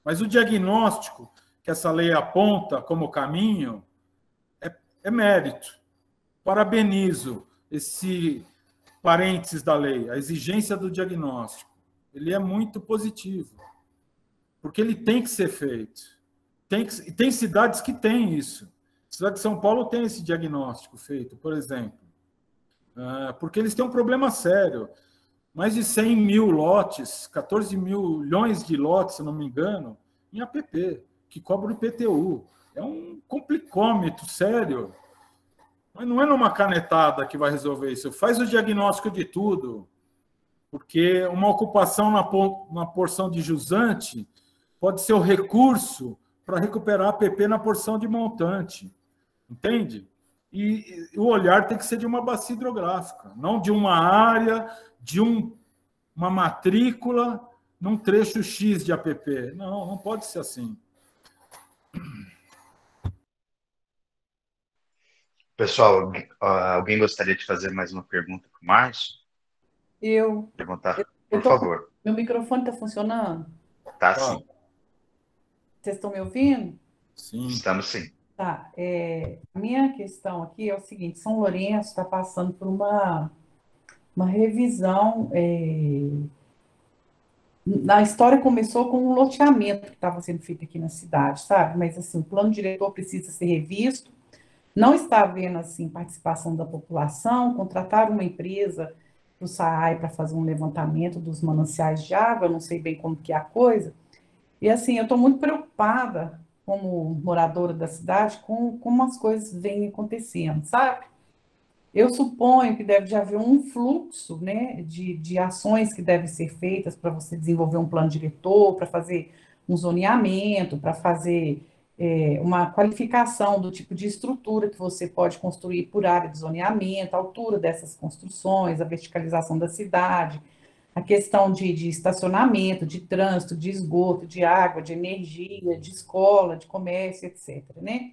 Mas o diagnóstico que essa lei aponta como caminho é mérito. Parabenizo esse parênteses da lei, a exigência do diagnóstico. Ele é muito positivo, porque ele tem que ser feito. Tem cidades que têm isso. A cidade de São Paulo tem esse diagnóstico feito, por exemplo. Porque eles têm um problema sério. Mais de 100 mil lotes, 14 milhões de lotes, se não me engano, em APP, que cobra o IPTU. É um complicômetro sério. Mas não é numa canetada que vai resolver isso. Faz o diagnóstico de tudo. Porque uma ocupação na porção de jusante pode ser o recurso para recuperar a APP na porção de montante. Entende? E o olhar tem que ser de uma bacia hidrográfica, não de uma área, de uma matrícula, num trecho X de APP. Não pode ser assim. Pessoal, alguém gostaria de fazer mais uma pergunta para o Márcio? Eu. Perguntar, por favor. Meu microfone está funcionando? Tá, sim. Vocês estão me ouvindo? Sim. Estamos sim. Tá. A minha questão aqui é o seguinte: São Lourenço está passando por uma revisão. A história começou com um loteamento que estava sendo feito aqui na cidade, sabe? Mas assim, o plano diretor precisa ser revisto. Não está havendo assim participação da população. Contrataram uma empresa do SAAI para fazer um levantamento dos mananciais de água. Eu não sei bem como que é a coisa. E assim, eu estou muito preocupada como moradora da cidade com como as coisas vêm acontecendo, sabe? Eu suponho que deve de haver um fluxo, né, de ações que devem ser feitas para você desenvolver um plano diretor, para fazer um zoneamento, para fazer uma qualificação do tipo de estrutura que você pode construir por área de zoneamento, a altura dessas construções, a verticalização da cidade, a questão de estacionamento, de trânsito, de esgoto, de água, de energia, de escola, de comércio, etc., né?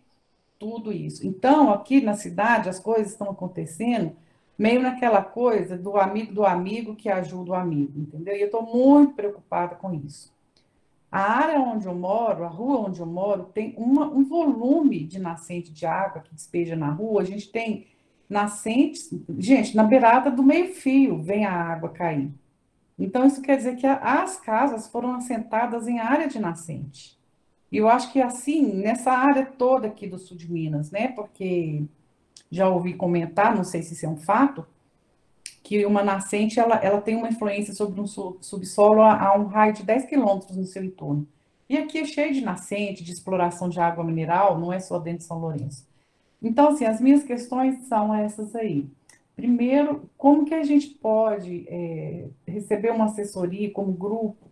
Tudo isso. Então, aqui na cidade, as coisas estão acontecendo meio naquela coisa do amigo que ajuda o amigo, entendeu? E eu estou muito preocupada com isso. A área onde eu moro, a rua onde eu moro, tem um volume de nascente de água que despeja na rua. A gente tem nascentes, gente, na beirada do meio-fio vem a água cair. Então, isso quer dizer que as casas foram assentadas em área de nascente. E eu acho que assim, nessa área toda aqui do sul de Minas, né? Porque já ouvi comentar, não sei se isso é um fato, que uma nascente ela tem uma influência sobre um subsolo a um raio de 10 quilômetros no seu entorno. E aqui é cheio de nascente, de exploração de água mineral, não é só dentro de São Lourenço. Então, assim, as minhas questões são essas aí. Primeiro, como que a gente pode receber uma assessoria como grupo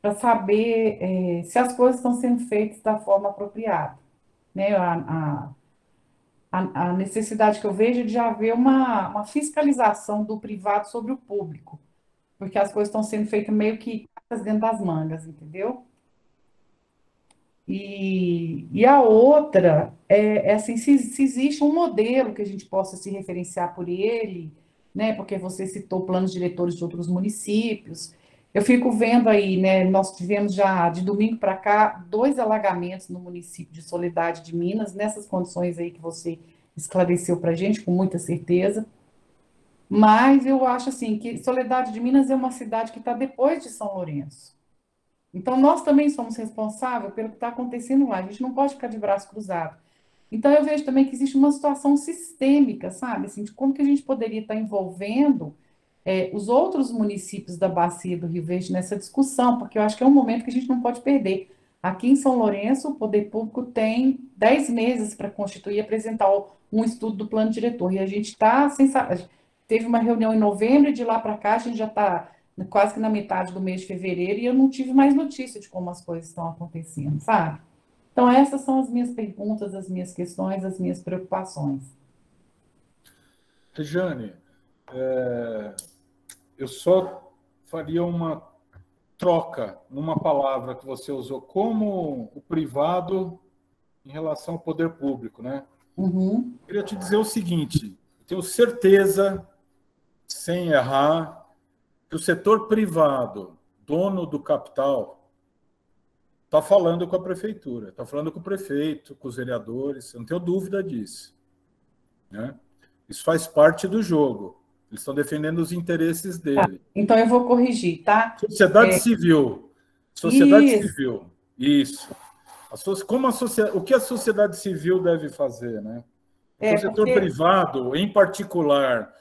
para saber se as coisas estão sendo feitas da forma apropriada, né? A necessidade que eu vejo é de haver uma fiscalização do privado sobre o público, porque as coisas estão sendo feitas meio que dentro das mangas, entendeu? E a outra é assim, se existe um modelo que a gente possa se referenciar por ele, né? Porque você citou planos diretores de outros municípios. Eu fico vendo aí, né? Nós tivemos já de domingo para cá 2 alagamentos no município de Soledade de Minas, nessas condições aí que você esclareceu para a gente com muita certeza. Mas eu acho assim que Soledade de Minas é uma cidade que está depois de São Lourenço. Então, nós também somos responsáveis pelo que está acontecendo lá. A gente não pode ficar de braço cruzado. Então, eu vejo também que existe uma situação sistêmica, sabe? Assim, de como que a gente poderia estar envolvendo os outros municípios da bacia do Rio Verde nessa discussão, porque eu acho que é um momento que a gente não pode perder. Aqui em São Lourenço, o Poder Público tem 10 meses para constituir e apresentar um estudo do plano diretor, e a gente está teve uma reunião em novembro, e de lá para cá a gente já está quase que na metade do mês de fevereiro, e eu não tive mais notícia de como as coisas estão acontecendo, sabe? Então, essas são as minhas perguntas, as minhas questões, as minhas preocupações. Rejane, eu só faria uma troca numa palavra que você usou, como o privado em relação ao poder público, né? Uhum. Eu queria te dizer o seguinte, eu tenho certeza, sem errar, que o setor privado, dono do capital, está falando com a prefeitura, está falando com o prefeito, com os vereadores, eu não tenho dúvida disso, né? Isso faz parte do jogo. Eles estão defendendo os interesses dele. Tá. Então, eu vou corrigir, tá? Sociedade civil. Sociedade Isso. civil. Isso. O que a sociedade civil deve fazer, né? O setor privado, em particular,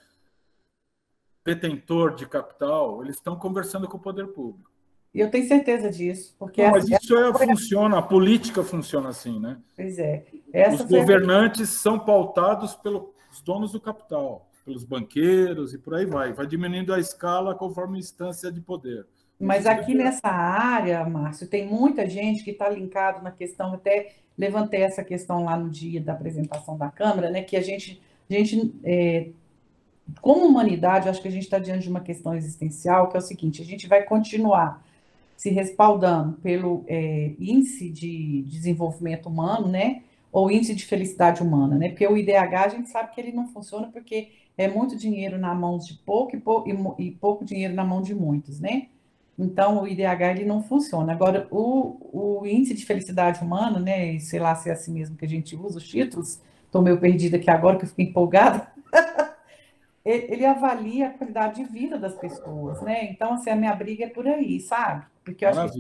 detentor de capital, eles estão conversando com o poder público. Eu tenho certeza disso, porque Mas isso funciona, a política funciona assim, né? Pois é. Os governantes são pautados pelos donos do capital, pelos banqueiros e por aí vai. Vai diminuindo a escala conforme a instância de poder. Mas aqui nessa área, Márcio, tem muita gente que está linkado na questão, até levantei essa questão lá no dia da apresentação da Câmara, né? Que a gente como humanidade, acho que a gente está diante de uma questão existencial, que é o seguinte: a gente vai continuar se respaldando pelo índice de desenvolvimento humano, né? Ou índice de felicidade humana, né? Porque o IDH a gente sabe que ele não funciona porque é muito dinheiro na mão de pouco e pouco dinheiro na mão de muitos, né? Então, o IDH ele não funciona. Agora, o índice de felicidade humana, né? E sei lá se é assim mesmo que a gente usa os títulos, estou meio perdida aqui agora que eu fiquei empolgada. Ele avalia a qualidade de vida das pessoas, né? Então, assim, a minha briga é por aí, sabe? Porque eu acho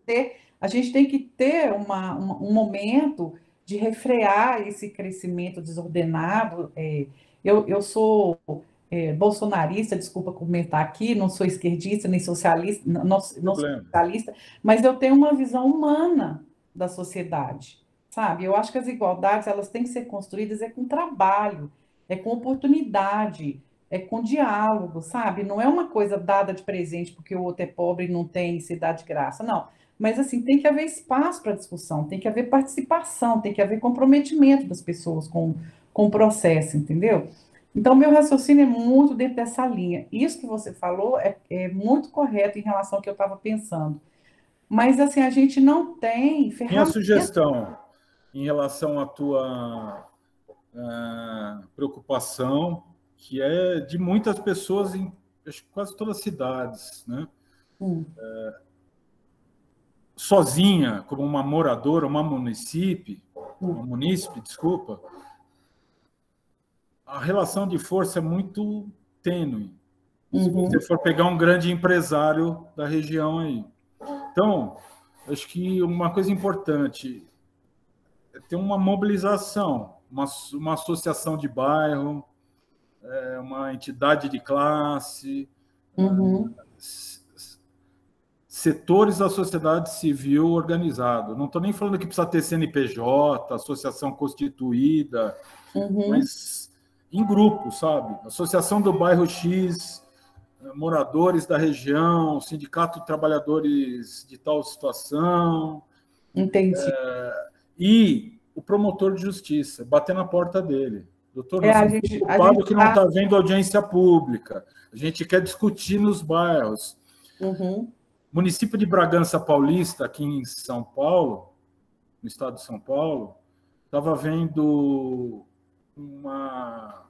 que a gente tem que ter um momento de refrear esse crescimento desordenado. Eu sou bolsonarista, desculpa comentar aqui, não sou esquerdista, nem socialista, não sou socialista, mas eu tenho uma visão humana da sociedade, sabe? Eu acho que as igualdades, elas têm que ser construídas com trabalho, com oportunidade, com diálogo, sabe? Não é uma coisa dada de presente porque o outro é pobre e não tem, se dá de graça, não. Mas, assim, tem que haver espaço para discussão, tem que haver participação, tem que haver comprometimento das pessoas com o processo, entendeu? Então, meu raciocínio é muito dentro dessa linha. Isso que você falou é muito correto em relação ao que eu estava pensando. Mas, assim, a gente não tem ferramenta. Minha sugestão em relação à tua preocupação, que é de muitas pessoas em quase todas as cidades, né? Sozinha, como uma moradora, uma munícipe, desculpa, a relação de força é muito tênue. Se você for pegar um grande empresário da região aí. Então, acho que uma coisa importante é ter uma mobilização, uma associação de bairro, uma entidade de classe, setores da sociedade civil organizado. Não estou nem falando que precisa ter CNPJ, associação constituída, mas em grupo, sabe? Associação do bairro X, moradores da região, sindicato de trabalhadores de tal situação. Entendi. E o promotor de justiça, bater na porta dele. Doutor, nós a estamos gente preocupados que não está havendo audiência pública. A gente quer discutir nos bairros. Município de Bragança Paulista, aqui em São Paulo, no estado de São Paulo, estava vendo uma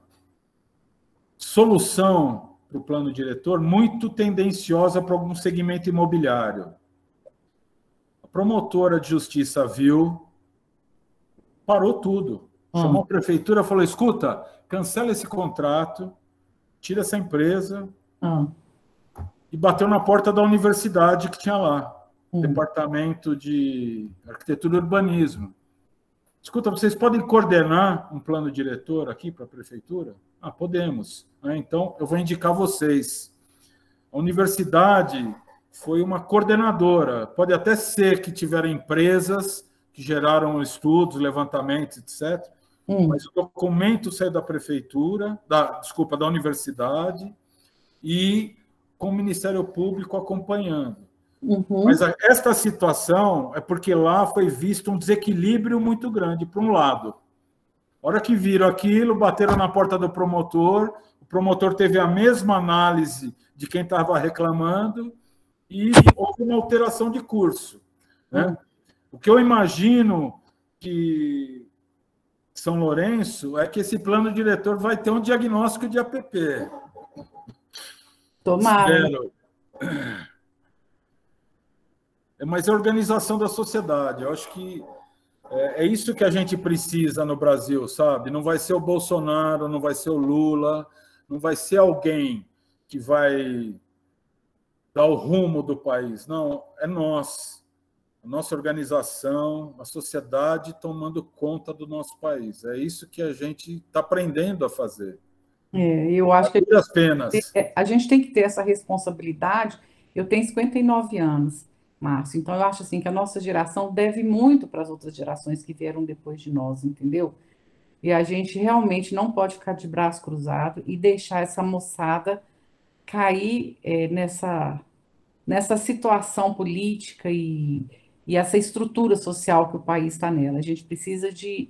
solução para o plano diretor muito tendenciosa para algum segmento imobiliário. A promotora de justiça viu, parou tudo. Chamou a prefeitura e falou: escuta, cancela esse contrato, tira essa empresa, e bateu na porta da universidade que tinha lá. Departamento de Arquitetura e Urbanismo. Escuta, vocês podem coordenar um plano diretor aqui para a prefeitura? Ah, podemos. Então, eu vou indicar vocês. A universidade foi uma coordenadora. Pode até ser que tiveram empresas que geraram estudos, levantamentos, etc. Mas o documento saiu da prefeitura, da universidade, e com o Ministério Público acompanhando. Mas esta situação é porque lá foi visto um desequilíbrio muito grande, para um lado. A hora que viram aquilo, bateram na porta do promotor, o promotor teve a mesma análise de quem estava reclamando e houve uma alteração de curso, né? O que eu imagino que São Lourenço é que esse plano diretor vai ter um diagnóstico de APP. Tomara. Espero. Mas é a organização da sociedade. Eu acho que é isso que a gente precisa no Brasil, sabe? Não vai ser o Bolsonaro, não vai ser o Lula, não vai ser alguém que vai dar o rumo do país. Não, é nós. A nossa organização, a sociedade tomando conta do nosso país. É isso que a gente está aprendendo a fazer. Eu acho que penas. A gente tem que ter essa responsabilidade. Eu tenho 59 anos. Márcio. Então, eu acho assim que a nossa geração deve muito para as outras gerações que vieram depois de nós, entendeu? E a gente realmente não pode ficar de braço cruzado e deixar essa moçada cair nessa situação política e essa estrutura social que o país está nela. A gente precisa de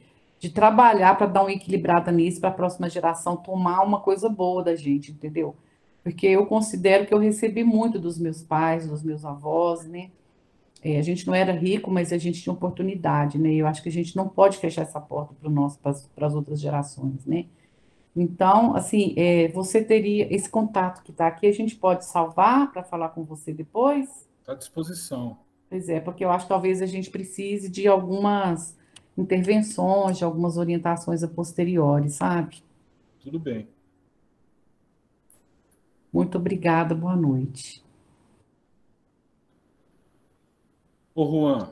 trabalhar para dar uma equilibrada nisso, para a próxima geração tomar uma coisa boa da gente, entendeu? Porque eu considero que eu recebi muito dos meus pais, dos meus avós, né? A gente não era rico, mas a gente tinha oportunidade, né? Eu acho que a gente não pode fechar essa porta para as outras gerações, né? Então, assim, você teria esse contato que está aqui, a gente pode salvar para falar com você depois? Está à disposição. Pois é, porque eu acho que talvez a gente precise de algumas intervenções, de algumas orientações a posteriori, sabe? Tudo bem. Muito obrigada, boa noite. Ô, Juan.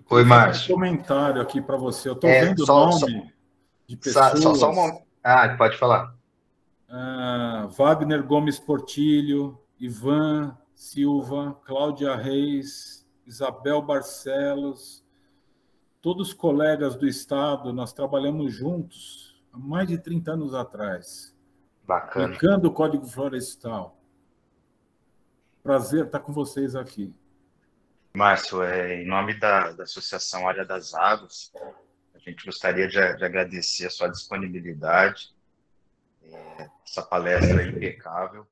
Oi, Márcio. Um comentário aqui para você. Eu estou vendo o nome de pessoas. Só um momento. Pode falar. Wagner Gomes Portilho, Ivan Silva, Cláudia Reis, Isabel Barcelos, todos colegas do Estado, nós trabalhamos juntos há mais de 30 anos atrás. Bacana. Aplicando o Código Florestal. Prazer estar com vocês aqui. Márcio, em nome da Associação Área das Águas, a gente gostaria de agradecer a sua disponibilidade, essa palestra impecável.